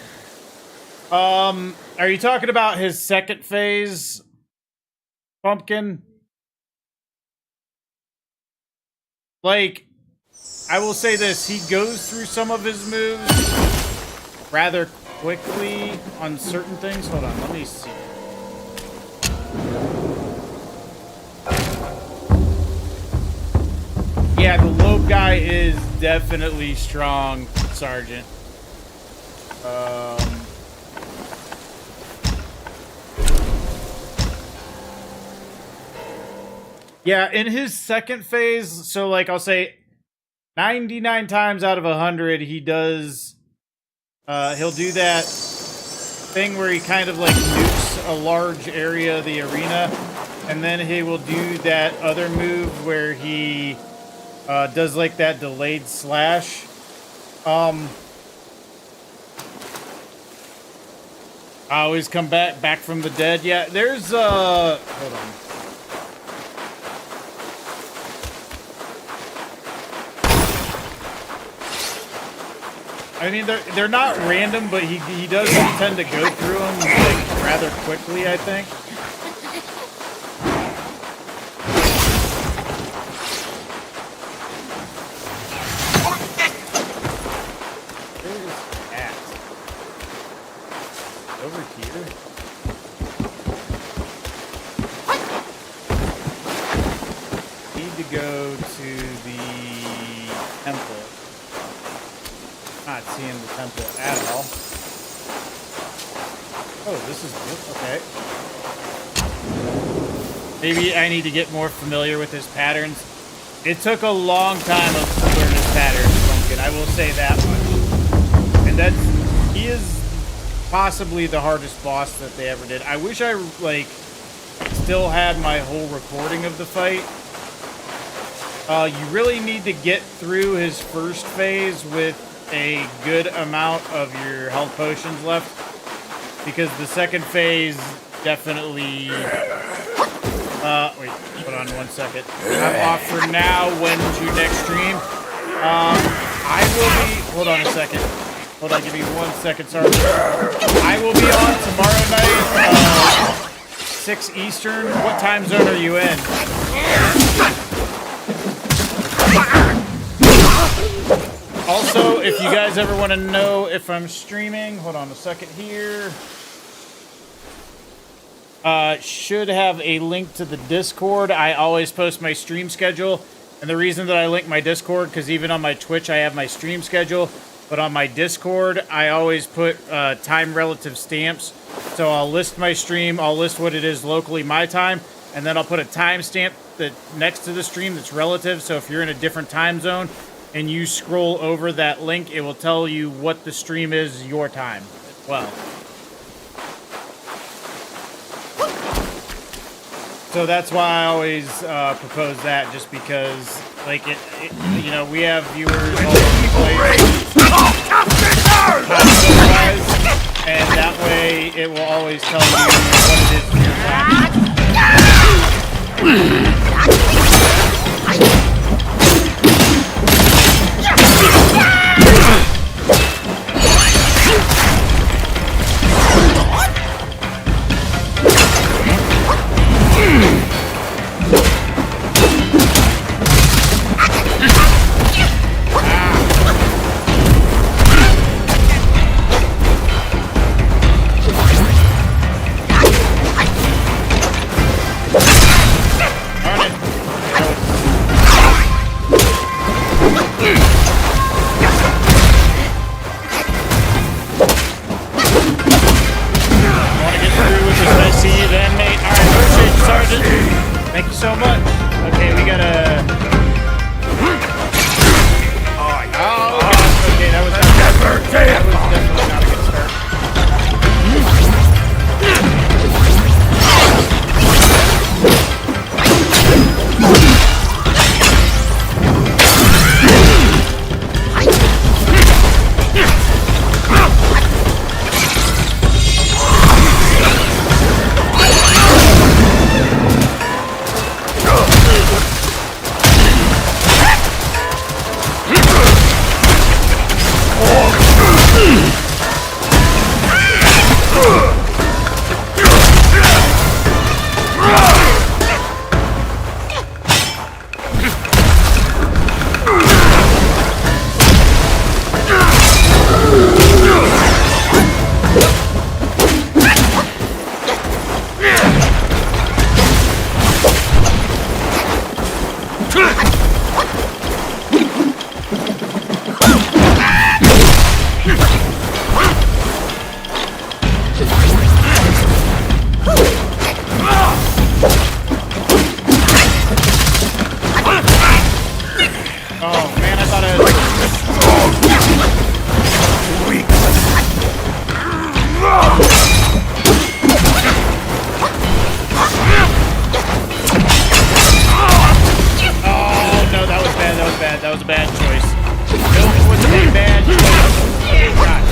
S1: Are you talking about his second phase, Pumpkin? Like, I will say this, he goes through some of his moves rather quickly on certain things. Hold on, let me see. Yeah, the lobe guy is definitely strong, Sergeant. Yeah, in his second phase, so like I'll say 99 times out of 100, he does, he'll do that thing where he kind of like nukes a large area of the arena, and then he will do that other move where he does like that delayed slash. I always come back from the dead. Yeah, there's hold on. I mean, they're not random, but he does tend to go through them like rather quickly, I think. Where is it at? Over here? Need to go to the temple. Not seeing the temple at all. Oh, this is good. Okay. Maybe I need to get more familiar with his patterns. It took a long time to learn his patterns, Pumpkin. I will say that much. And he is possibly the hardest boss that they ever did. I wish I like still had my whole recording of the fight. You really need to get through his first phase with a good amount of your health potions left, because the second phase definitely wait, hold on one second. I'm off for now. When's your next stream? I will be, hold on a second. Hold on, give me 1 second, sorry. I will be on tomorrow night, 6 Eastern. What time zone are you in? Also, if you guys ever want to know if I'm streaming, hold on a second here. Should have a link to the Discord. I always post my stream schedule. And the reason that I link my Discord, because even on my Twitch I have my stream schedule. But on my Discord, I always put time relative stamps. So I'll list my stream, I'll list what it is locally my time, and then I'll put a timestamp that next to the stream that's relative. So if you're in a different time zone, and you scroll over that link, it will tell you what the stream is your time as well. So that's why I always propose that, just because, like, you know, we have viewers all over the place, and that way it will always tell you what it is for your time. Darn Oh man, I thought I Oh no, that was bad, that was bad, that was a bad choice. Milk was a bad choice. God.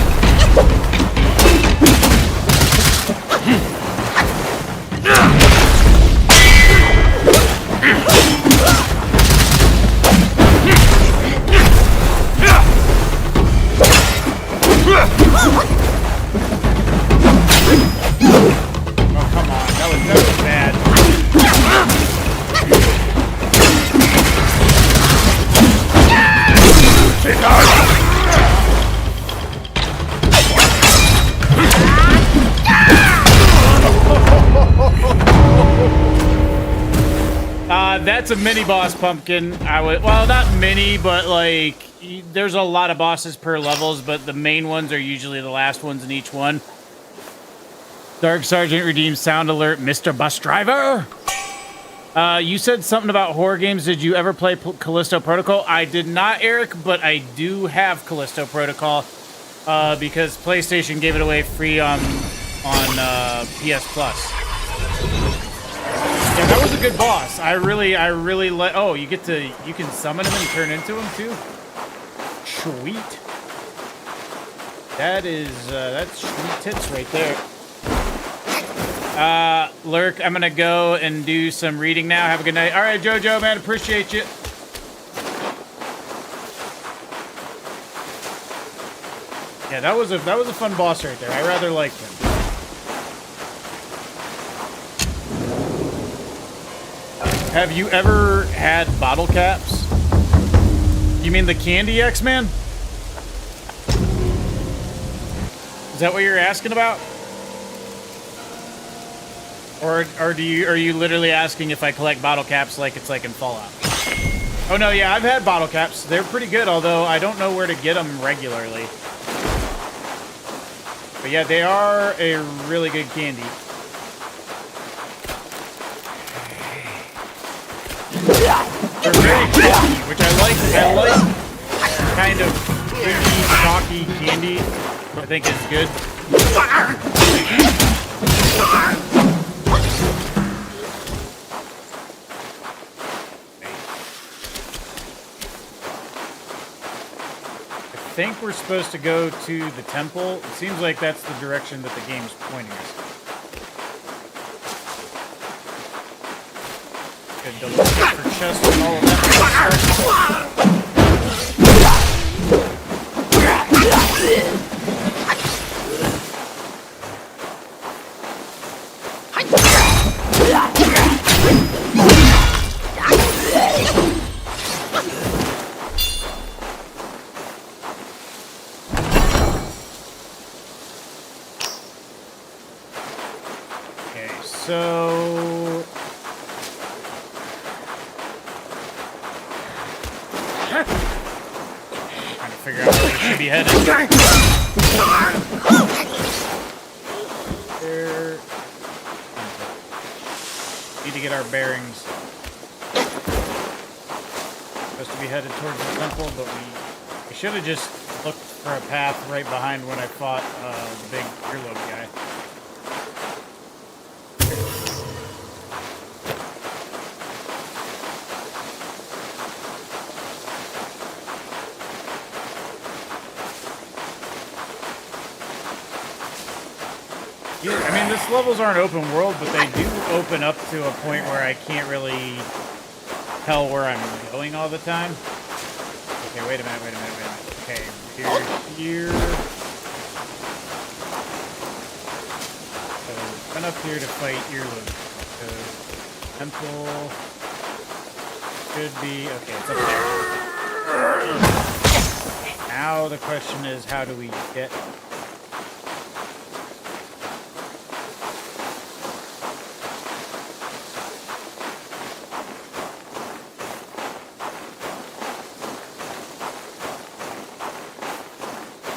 S1: Oh, come on. That was bad. That's a mini boss pumpkin. Well, not mini, but like there's a lot of bosses per levels, but the main ones are usually the last ones in each one. Dark Sergeant redeems sound alert, Mr. Bus Driver. You said something about horror games. Did you ever play Callisto Protocol? I did not, Eric, but I do have Callisto Protocol because PlayStation gave it away free on PS Plus. Yeah, that was a good boss. I really oh, you can summon him and turn into him too? Sweet. That's sweet tits right there. Lurk, I'm gonna go and do some reading now. Have a good night. All right, Jojo, man, appreciate you. Yeah, that was a fun boss right there. I rather liked him. Have you ever had bottle caps? You mean the candy X-Man? Is that what you're asking about? Or are you literally asking if I collect bottle caps like it's like in Fallout? Oh no, yeah, I've had bottle caps. They're pretty good, although I don't know where to get them regularly. But yeah, they are a really good candy. They're very chalky, which I like kind of creamy, chalky candy. I think is good. I think we're supposed to go to the temple. It seems like that's the direction that the game's pointing us. Good double check for chest and all of that. Okay, so trying to figure out where we should be headed. There. Need to get our bearings. Supposed to be headed towards the temple, but we should have just looked for a path right behind when I fought the big earlobe guy. Yeah, I mean, this levels aren't open world, but they do open up to a point where I can't really tell where I'm going all the time. Okay, wait a minute. Okay, here. So, run up here to fight earlobe. So, temple should be, okay, it's up there. Now the question is, how do we get...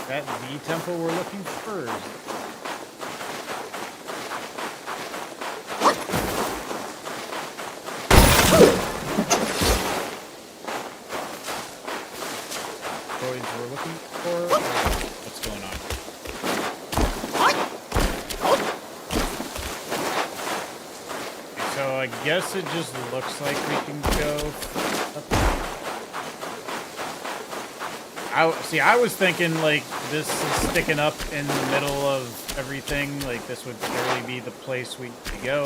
S1: That the temple we're looking for? I guess it just looks like we can go up. I was thinking like this is sticking up in the middle of everything. Like this would clearly be the place we need to go.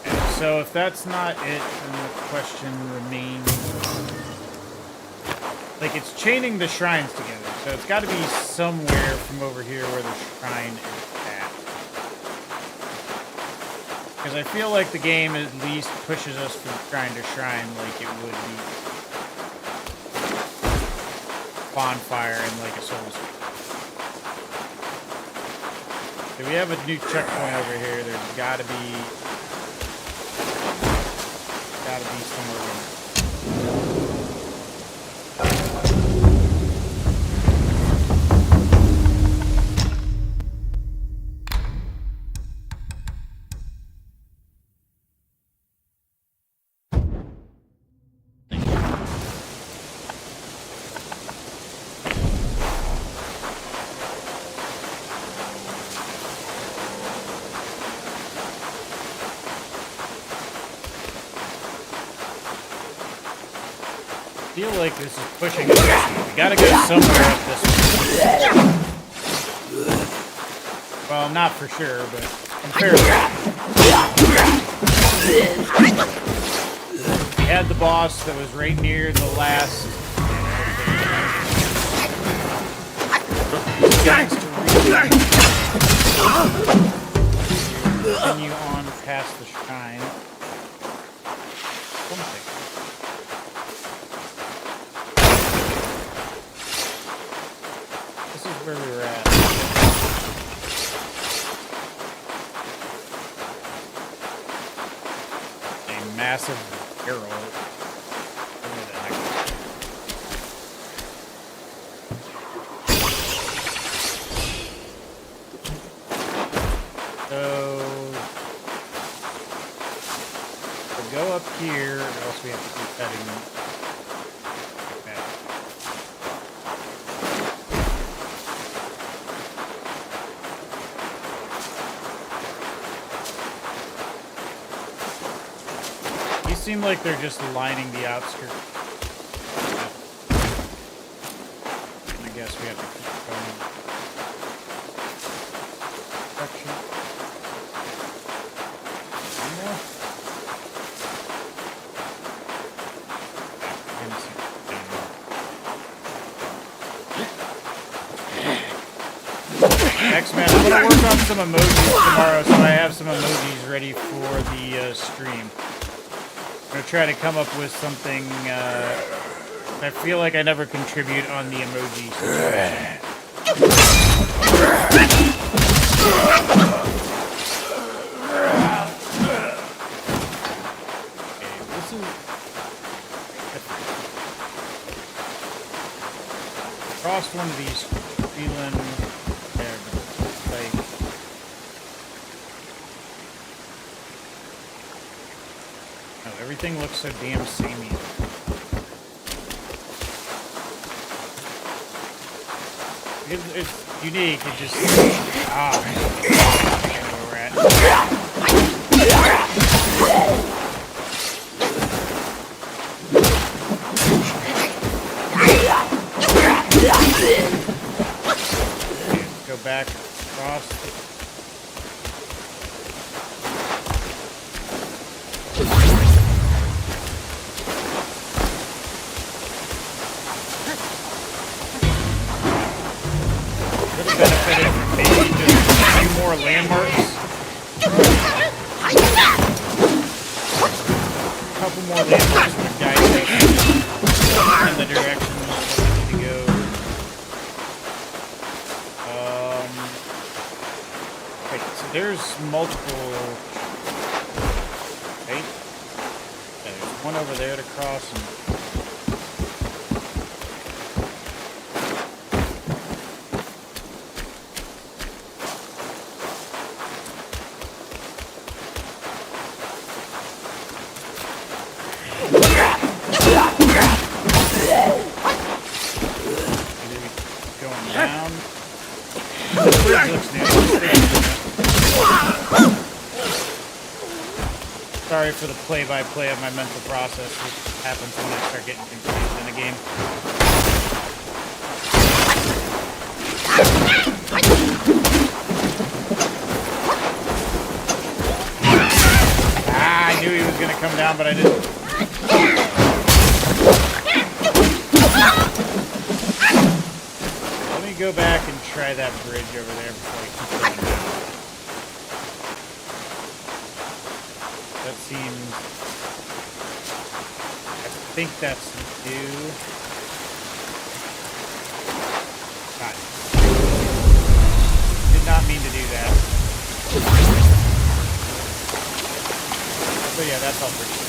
S1: And so if that's not it, then the question remains. Like it's chaining the shrines together, so it's got to be somewhere from over here where the shrine is at. Because I feel like the game at least pushes us from shrine to shrine like it would be bonfire and like a Souls. So we have a new checkpoint over here. There's gotta be somewhere in there. I feel like this is pushing us. We gotta go somewhere up this way. Well, not for sure, but I'm fairly. We had the boss that was right near the last. Continue on past the shrine. Something. This is where we were at. A massive barrel. Where the heck? So we'll go up here, or else we have to keep heading back. These seem like they're just lining the outskirts. I guess we have to keep going. Section. One more. X-Men, I'm gonna work on some emojis tomorrow, so I have some emojis ready for the stream. I'm gonna try to come up with something. I feel like I never contribute on the emoji situation. Okay, this is across one of these feeling. Everything looks so damn samey. It's unique. It just I don't know where we're at. Okay, go back across. More landmarks. A couple more landmarks would guide us in the direction we need to go. Okay, so there's multiple. Okay. Yeah, there's one over there to cross. And Sorry for the play-by-play of my mental process, which happens when I start getting confused in a game. Ah, I knew he was going to come down, but I didn't. Let me go back and try that bridge over there before I keep going down. That seems... I think that's new. God. Did not mean to do that. But yeah, that's all pretty good.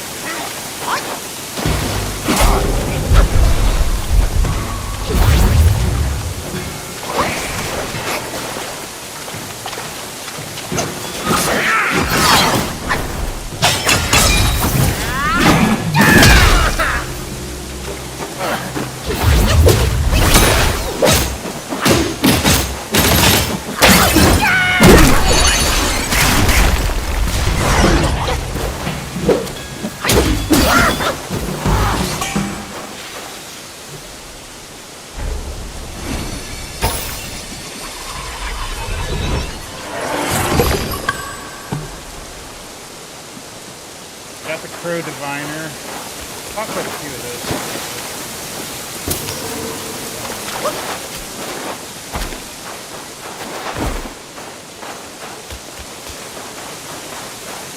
S1: Got the Crow Diviner. Caught quite a few of those.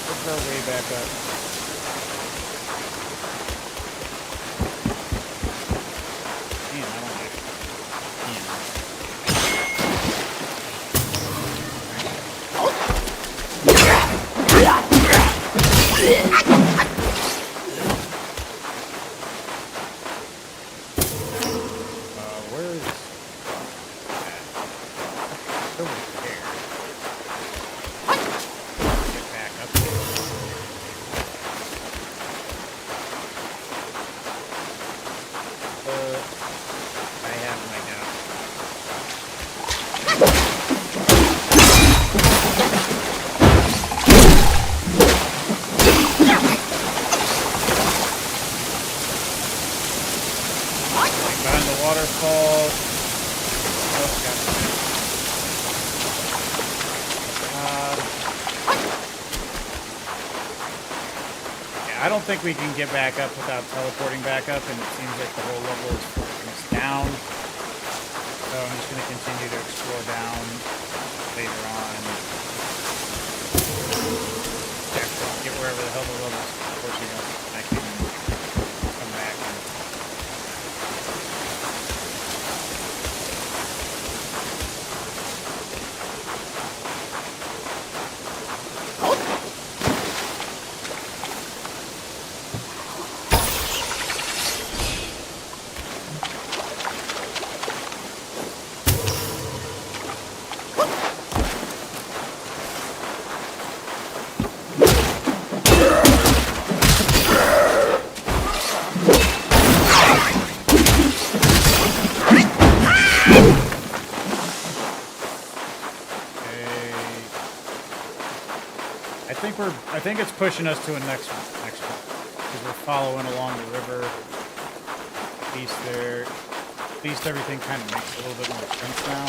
S1: Let's our way back up. Man, I don't like where is that? Over there. Get back up there. I have my doubt. Behind the waterfall. Oh, got it. Yeah, I don't think we can get back up without teleporting back up, and it seems like the whole level is pushing us down. So I'm just going to continue to explore down later on. Get wherever the hell the level is pushing us. I can come back and I think it's pushing us to a next one, because we're following along the river. At least everything kind of makes a little bit more sense now.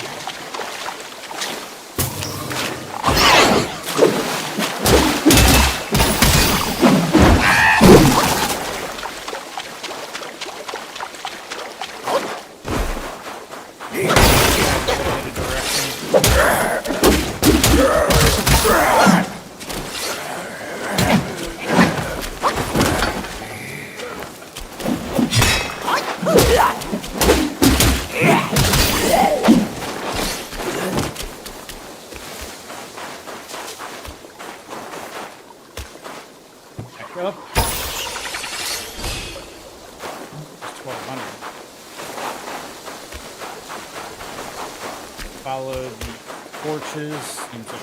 S1: Up. 1200. Follow the torches into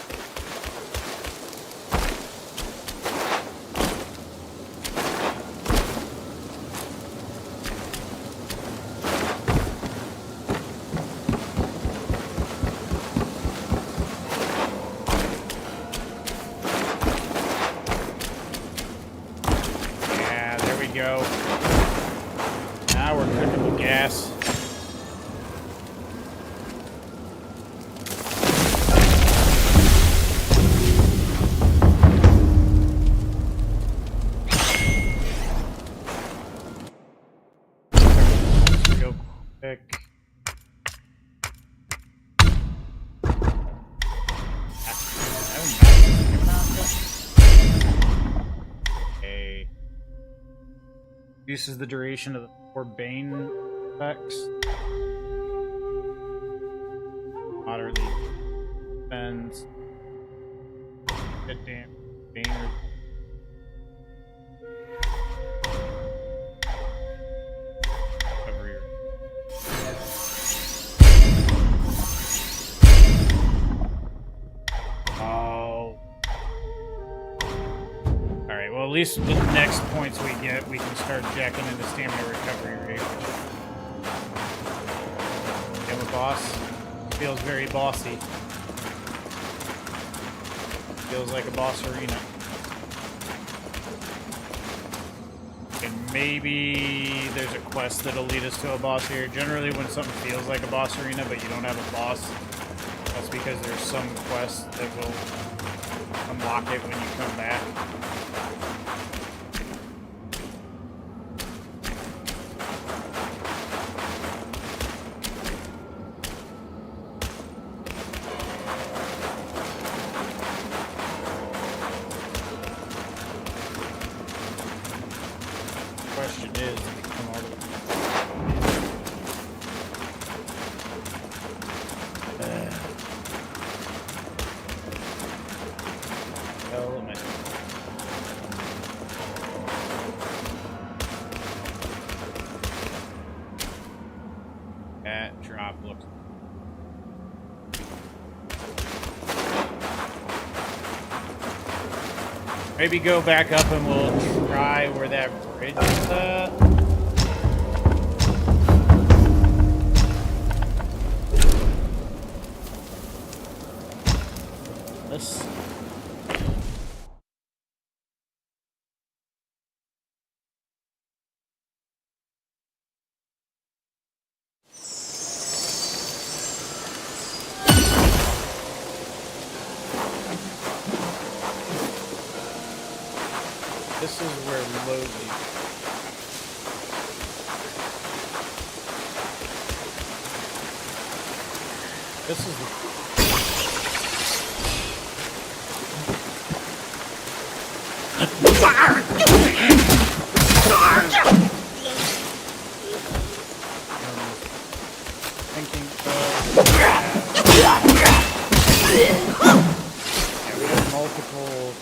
S1: ass. Real quick. Okay. Reduces the duration of the 4 Bane effects. Moderately defends. Hit damage. Bane recovery. Oh. Alright, well at least with the next points we get, we can start jacking into stamina recovery rate. Damn a boss. Feels very bossy. Feels like a boss arena. And maybe there's a quest that'll lead us to a boss here. Generally when something feels like a boss arena but you don't have a boss, that's because there's some quest that will unlock it when you come back. Question is, if you come all the way. Hell am I? That drop looks. Maybe go back up and we'll try where that bridge is at. This. This is where Loadly. This is the. Thinking we have multiple.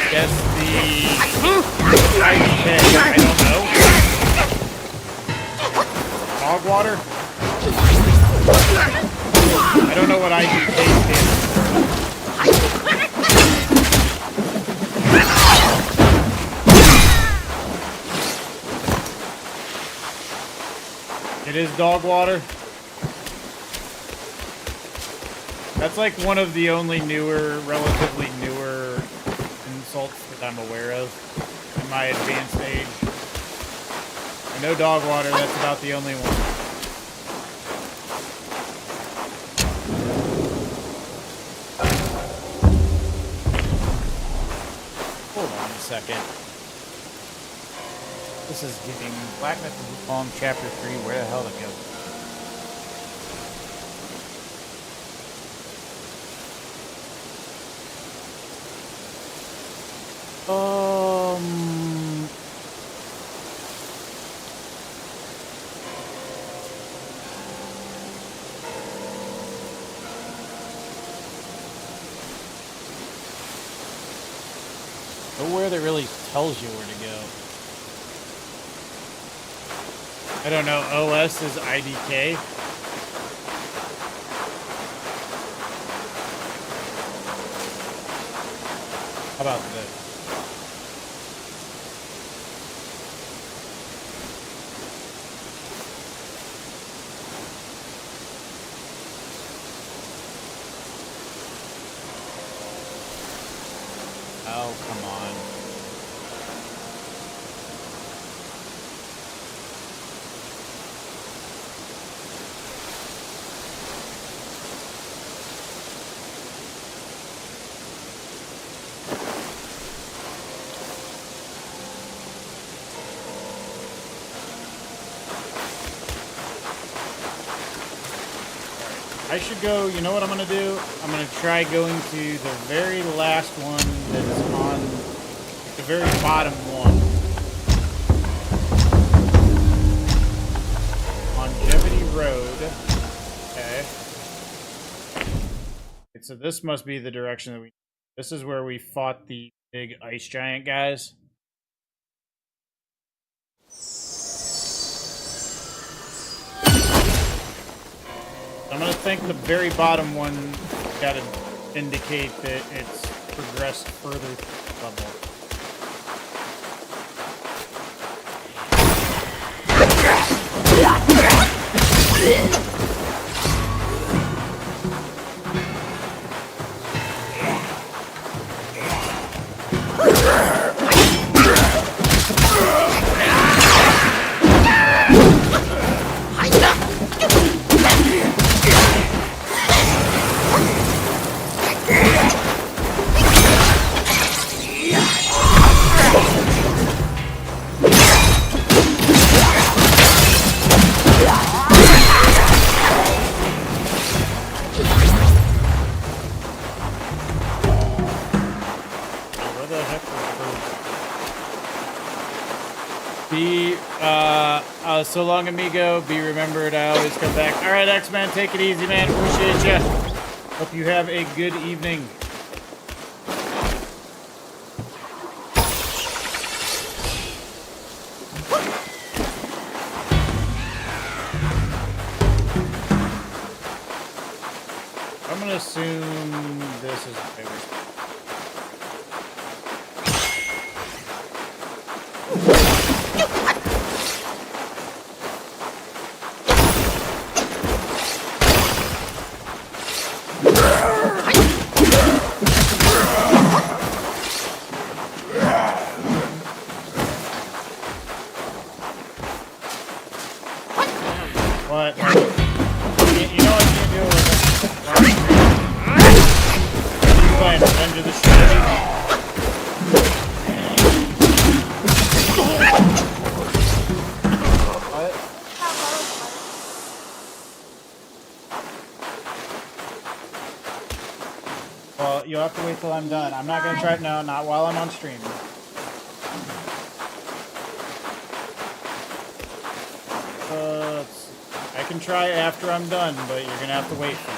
S1: Guess the ice pig, I don't know. Dog water? I don't know what IDK stands for. It is dog water. That's like one of the only newer, relatively newer insults that I'm aware of in my advanced age. I know dog water, that's about the only one. Hold on a second. This is giving Black Myth of Wukong Chapter 3, where the hell to go? Nowhere that really tells you where to go. I don't know. OS is IDK. How about this? Oh, come on. I should go, you know what I'm going to do? I'm going to try going to the very last one that's on the very bottom one. Longevity Road. Okay. So this must be the direction that this is where we fought the big ice giant guys. I'm gonna think the very bottom one gotta indicate that it's progressed further level. So long, amigo. Be remembered. I always come back. All right, X-Man, take it easy, man. Appreciate you. Hope you have a good evening. I'm gonna assume this is the favorite. What? You know I can't do it with it. You playing Revenge of the Shredder? What? Well, you'll have to wait till I'm done. I'm not gonna try it. No, not while I'm on stream. I can try after I'm done, but you're gonna have to wait for it.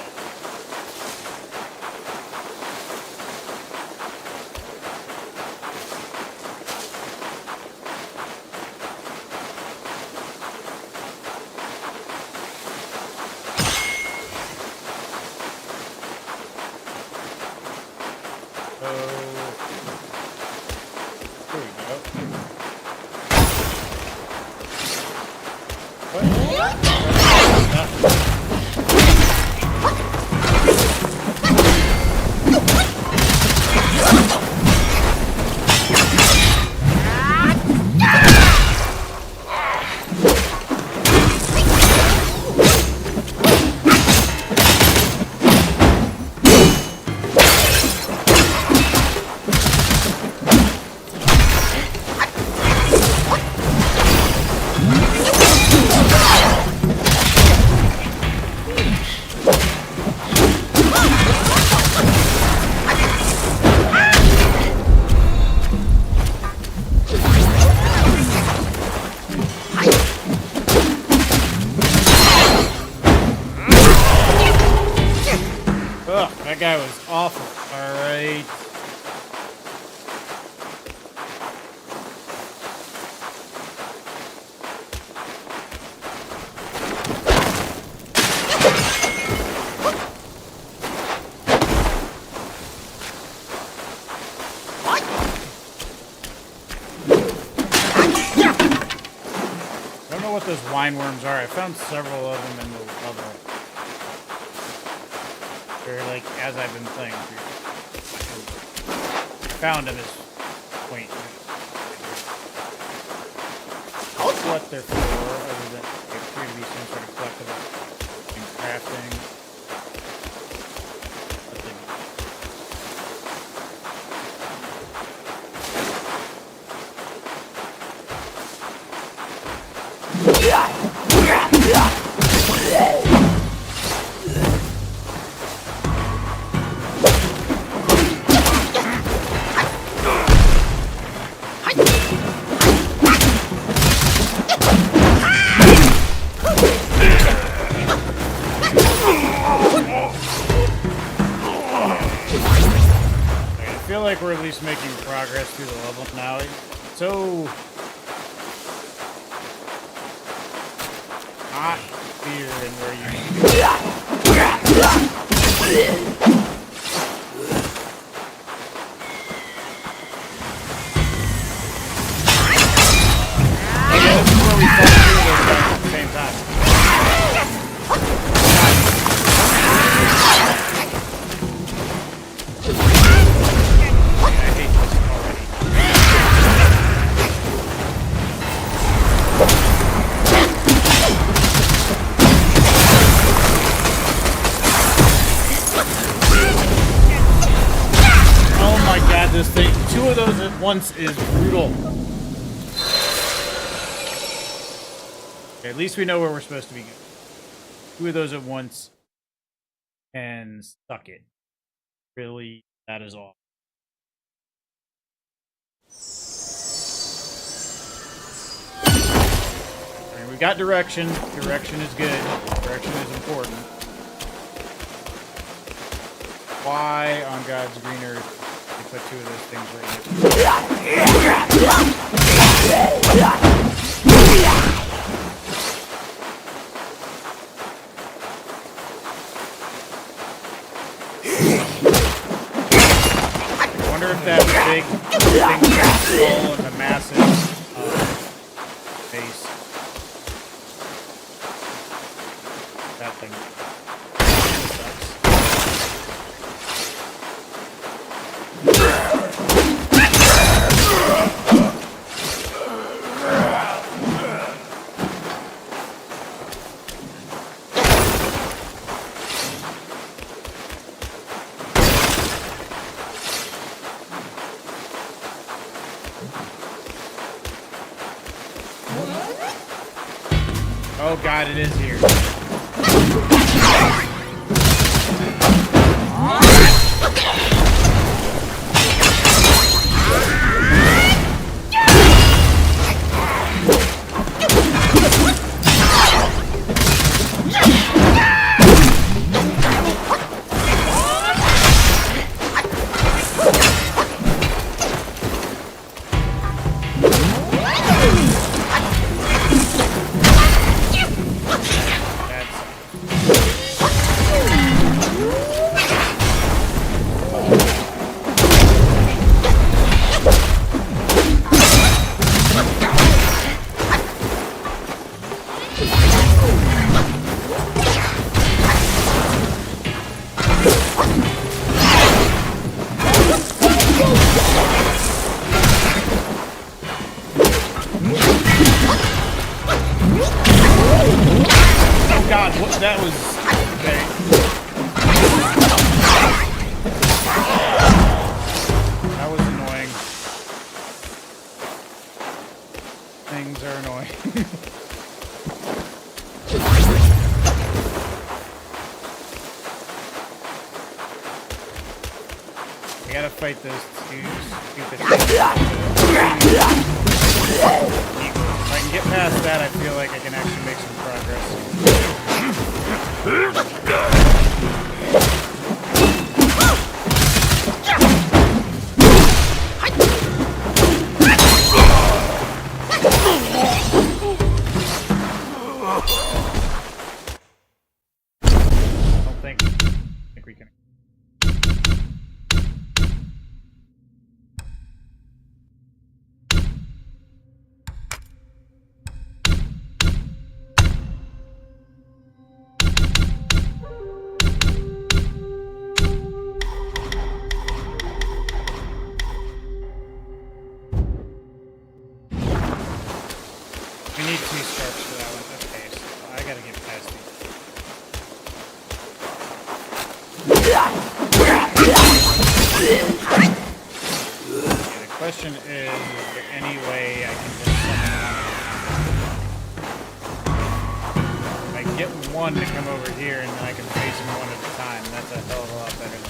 S1: know what those wine worms are. I found several of them in the level. They're like, as I've been playing through. I found them as point. What they're for, other than they appear to be some sort of collectible and crafting. I feel like we're at least making progress through the level now. So not clear in where you need to go. Okay, this is where we fall through those guys at the same time. This thing, two of those at once is brutal. Okay, at least we know where we're supposed to be going. Two of those at once and suck it. Really, that is all. All right, we got direction. Direction is good. Direction is important. Why on God's green earth? Put two of those things right here. I wonder if that big thing skull and the massive face. That thing sucks. Oh God, it is here. God, what that was. Okay. That was annoying. Things are annoying. I gotta fight those two stupid things. If I can get past that, I feel like I can actually make some progress. I think we can. need 2 sparks for that one. Okay, so I gotta get past these. Okay, the question is there any way I can just summon one? If I get one to come over here and then I can face him one at a time, that's a hell of a lot better than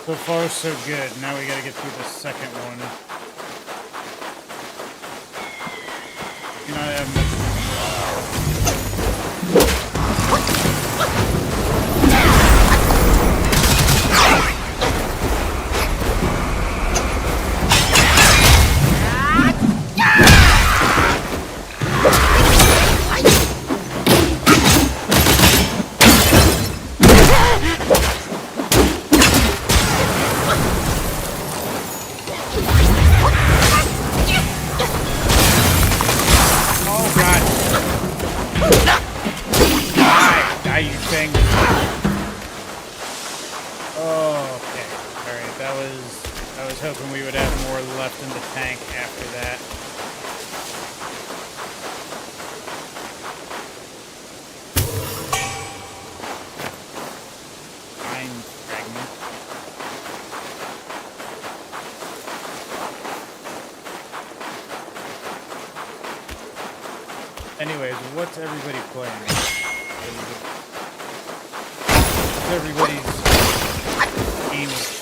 S1: so far, so good. Now we gotta get through the second one. You know, I have hoping we would have more left in the tank after that. Mind fragment. Anyways, what's everybody playing? What's everybody's game of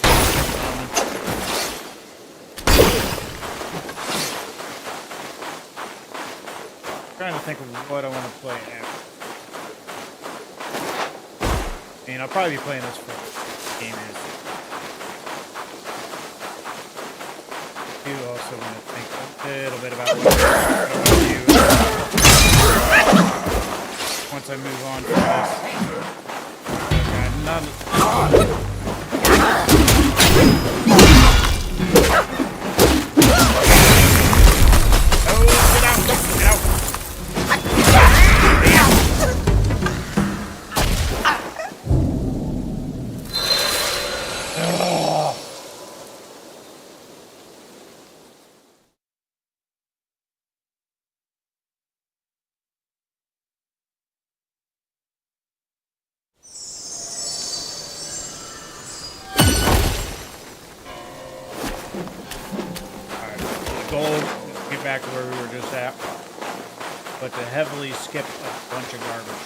S1: trying to think of what I want to play after. I mean, I'll probably be playing this for the game is. I do also want to think a little bit about what I want to do once I move on from this. Okay, goal, get back to where we were just at, but to heavily skip a bunch of garbage.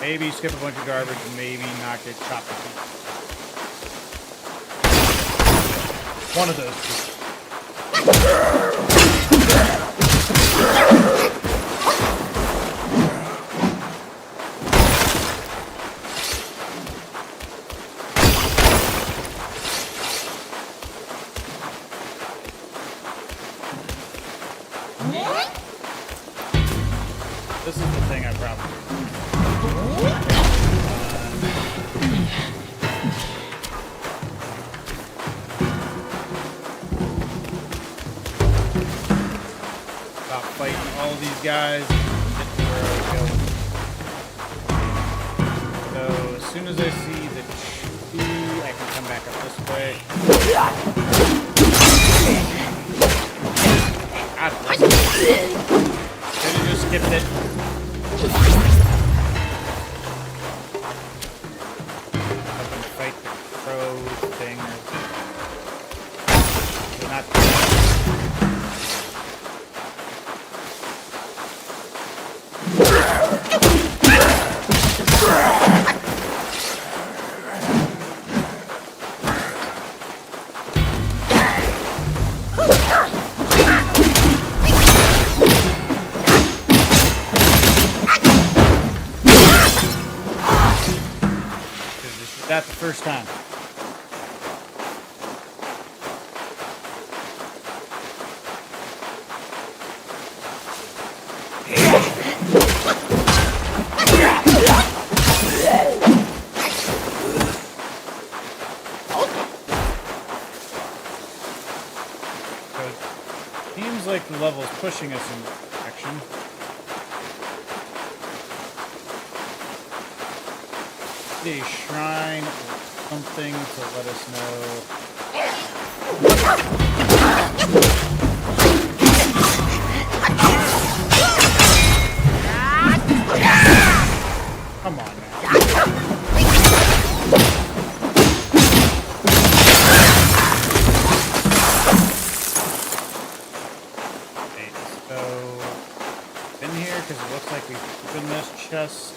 S1: Maybe skip a bunch of garbage, maybe not get chopped to pieces. One of those two. This is the thing I probably fighting all these guys and get to where I was going. So as soon as I see the tree, I can come back up this way. God bless it. Should have just skipped it. I can fight the crow thing. Not that the first time. Seems like the level's pushing us in this direction. A shrine or something to let us know. Come on now. In here, because it looks like we've opened this chest.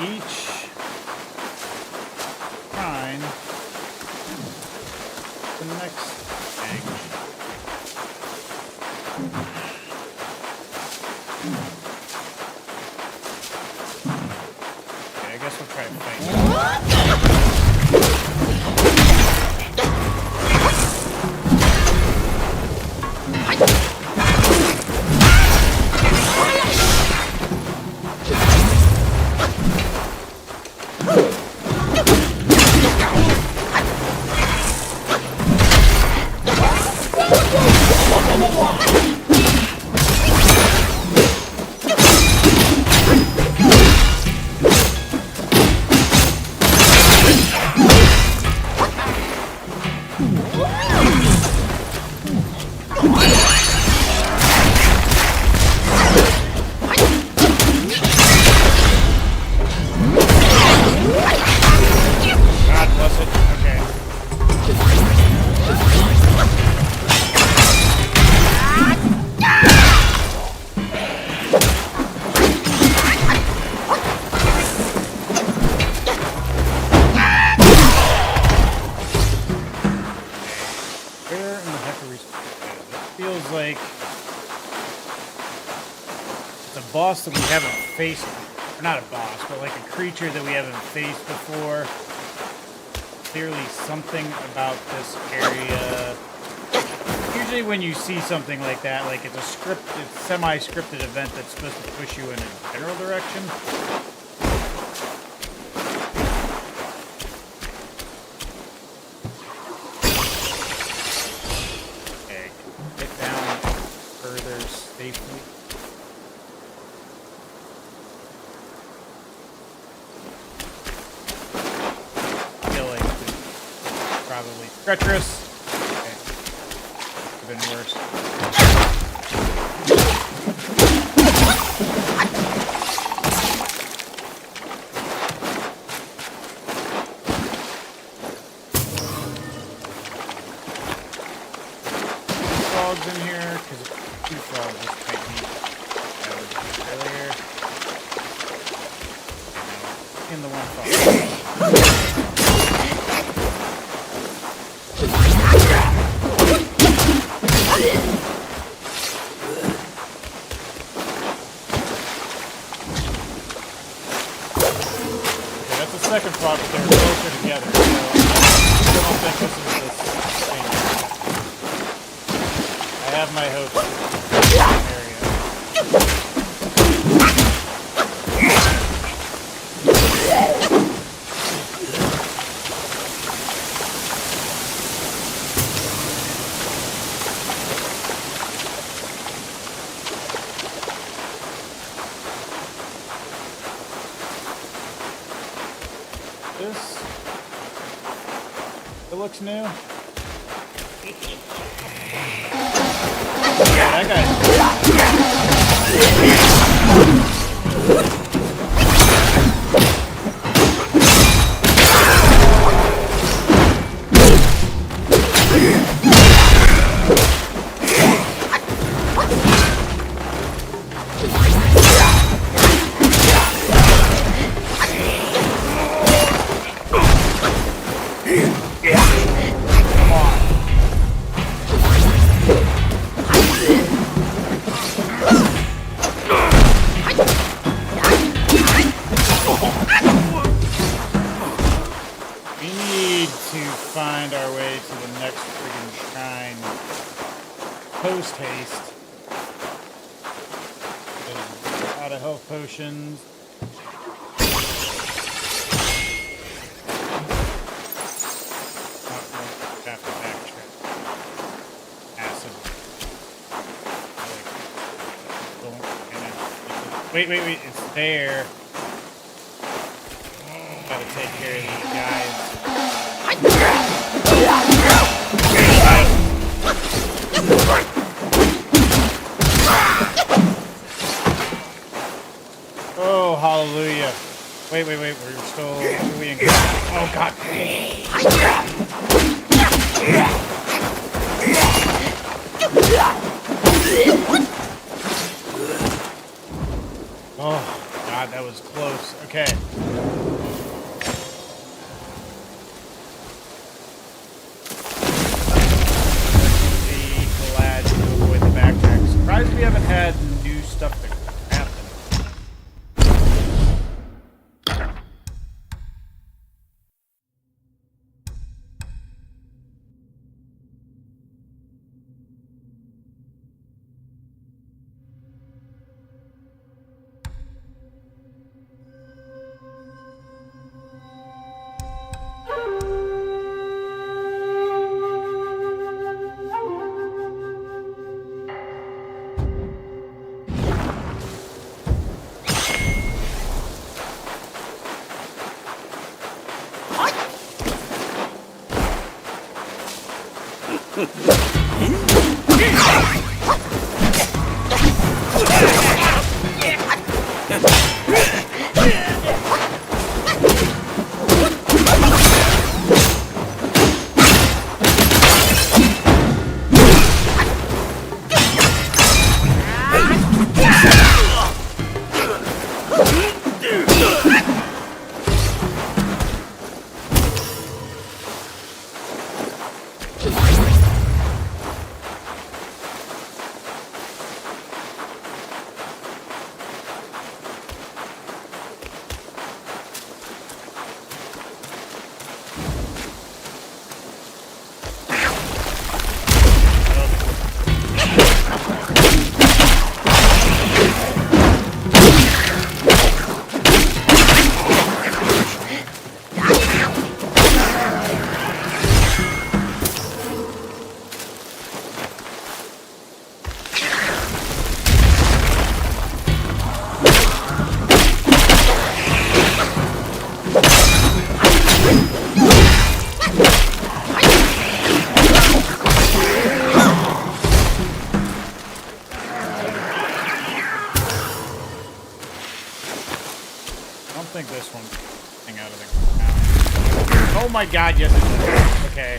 S1: Each shrine the next thing. Okay, I guess we'll try and fight. Boss that we haven't faced, or not a boss, but like a creature that we haven't faced before. Clearly something about this area. Usually when you see something like that, like it's a semi-scripted event that's supposed to push you in a general direction. Okay, get down further safely. Probably treacherous. Okay. Could have been worse. Frogs in here, because two frogs just might be earlier. In the one frog. Second frog, but they were closer together, so I don't think this is the same. I have my hopes in this area. This, it looks new. Yeah, that find our way to the next friggin' shrine post haste. There's a lot of health potions. Have to backtrack. Acid. Wait, it's there. Gotta take care of these guys. Oh, hallelujah. Wait, we're still... Are we in... Oh, God. Oh, God, that was close. Okay. Glad to avoid the backtrack. Surprised we haven't had new stuff to happen. think this one thing out of the ground. Oh my god, yes it does. Okay.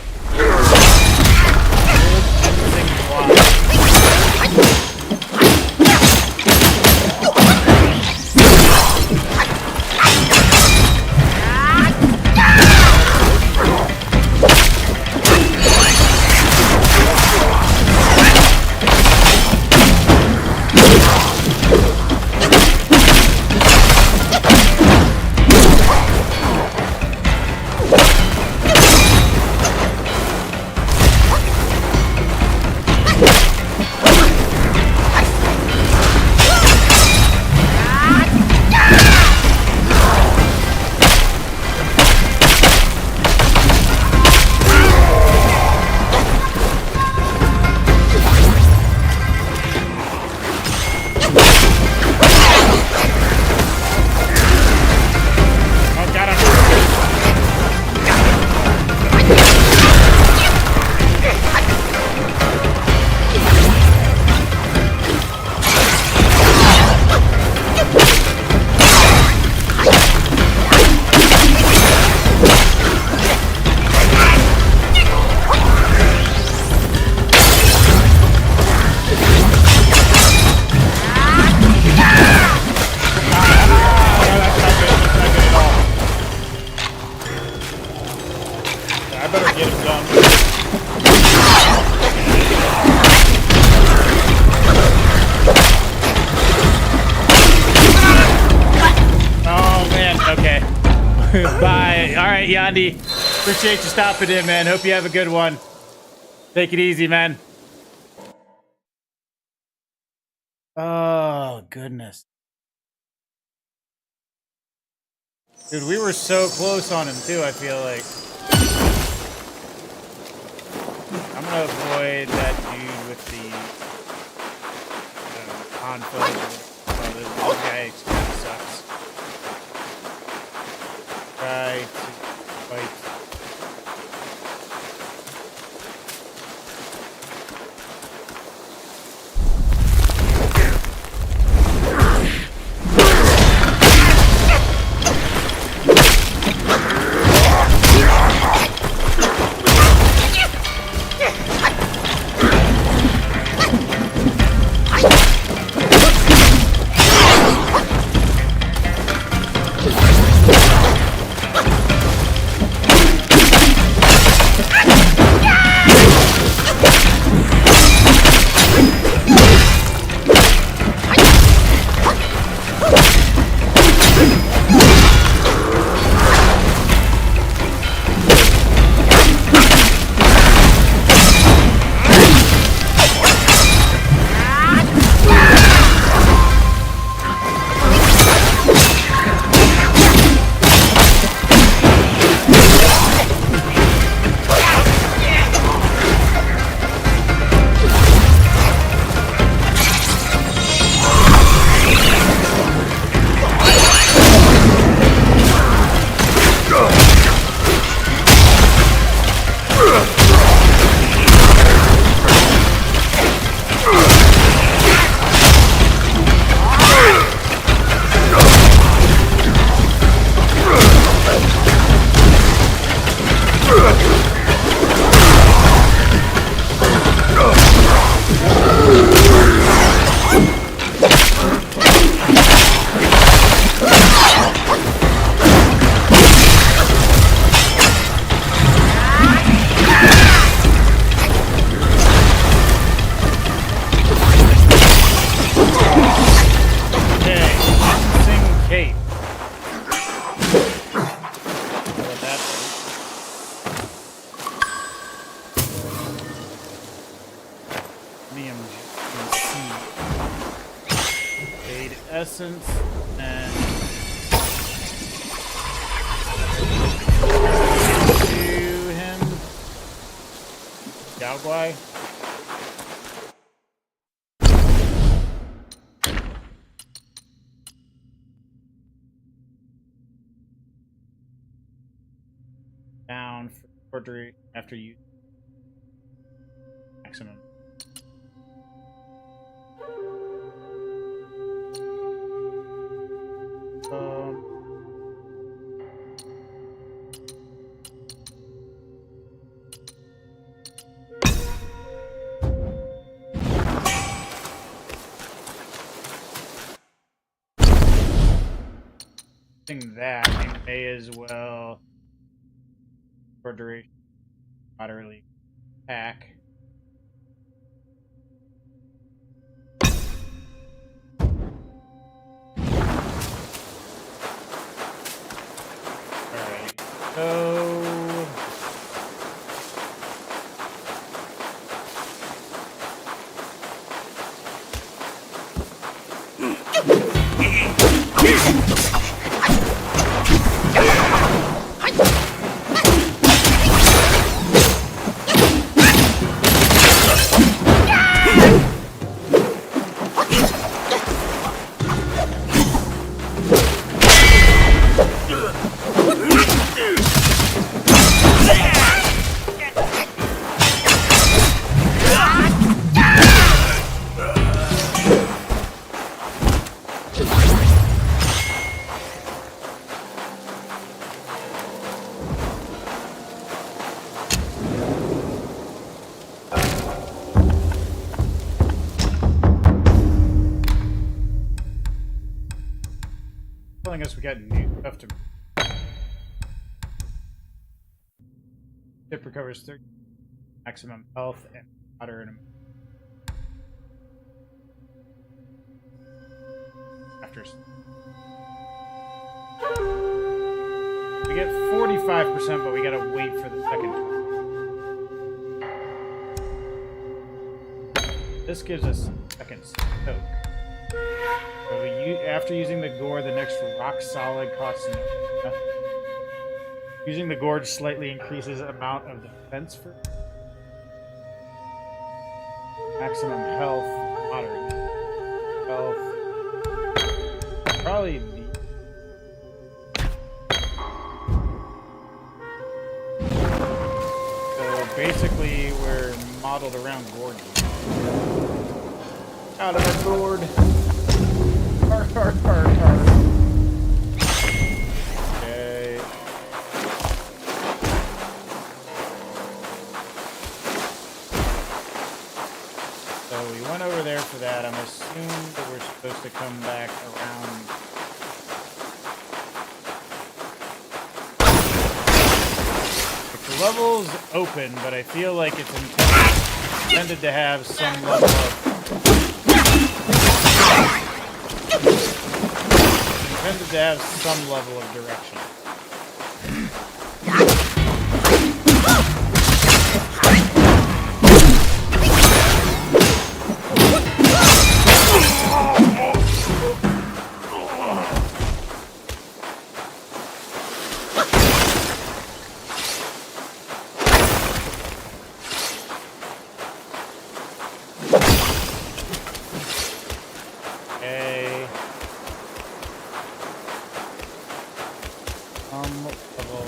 S1: Appreciate you stopping in, man. Hope you have a good one. Take it easy, man. Oh, goodness. Dude, we were so close on him, too, I feel like. I'm gonna avoid that dude with the conflict. Oh, this guy kind of sucks. Try to fight. Essence and to him. Yaogwai. Down for forgery after you maximum. That we may as well for duration moderately attack. Alright, so telling us we got new stuff to. Ship recovers 30 maximum health and water in a after. We get 45%, but we gotta wait for the second one. This gives us second soak. So after using the gore, the next rock solid costs nothing. Using the gorge slightly increases amount of defense for maximum health, moderate health. Probably the so basically we're modeled around gorge. Out of our gourd. Arr, arr, arr, arr. Okay. So we went over there for that. I'm assuming that we're supposed to come back around. The level's open, but I feel like it's intended to have some level of direction. Okay. Level.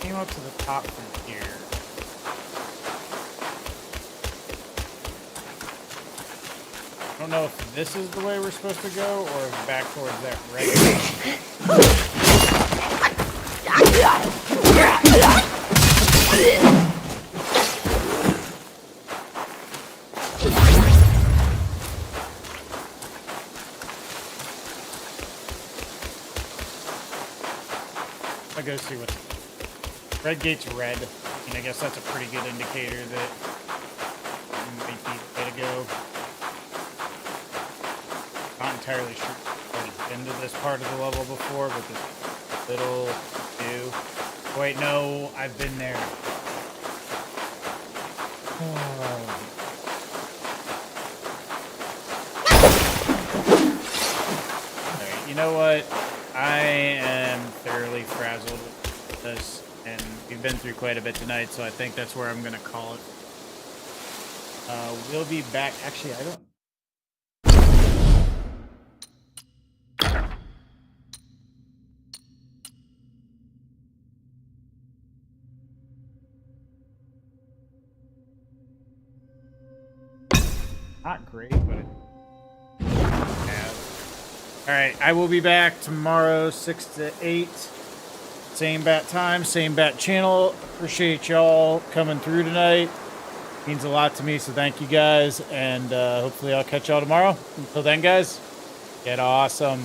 S1: Came up to the top from here. I don't know if this is the way we're supposed to go, or if back towards that red. I'll go see what. Red gate's red. I mean, I guess that's a pretty good indicator that it might be the way to go. Not entirely sure I've already been to this part of the level before, but this little do. Wait, no, I've been there. Alright, you know what? I am thoroughly frazzled with this, and we've been through quite a bit tonight, so I think that's where I'm going to call it. We'll be back. Actually, I don't... Not great, but it has. Alright, I will be back tomorrow, 6 to 8. Same bat time, same bat channel. Appreciate y'all coming through tonight. Means a lot to me, so thank you guys. And hopefully I'll catch y'all tomorrow. Until then, guys, get awesome.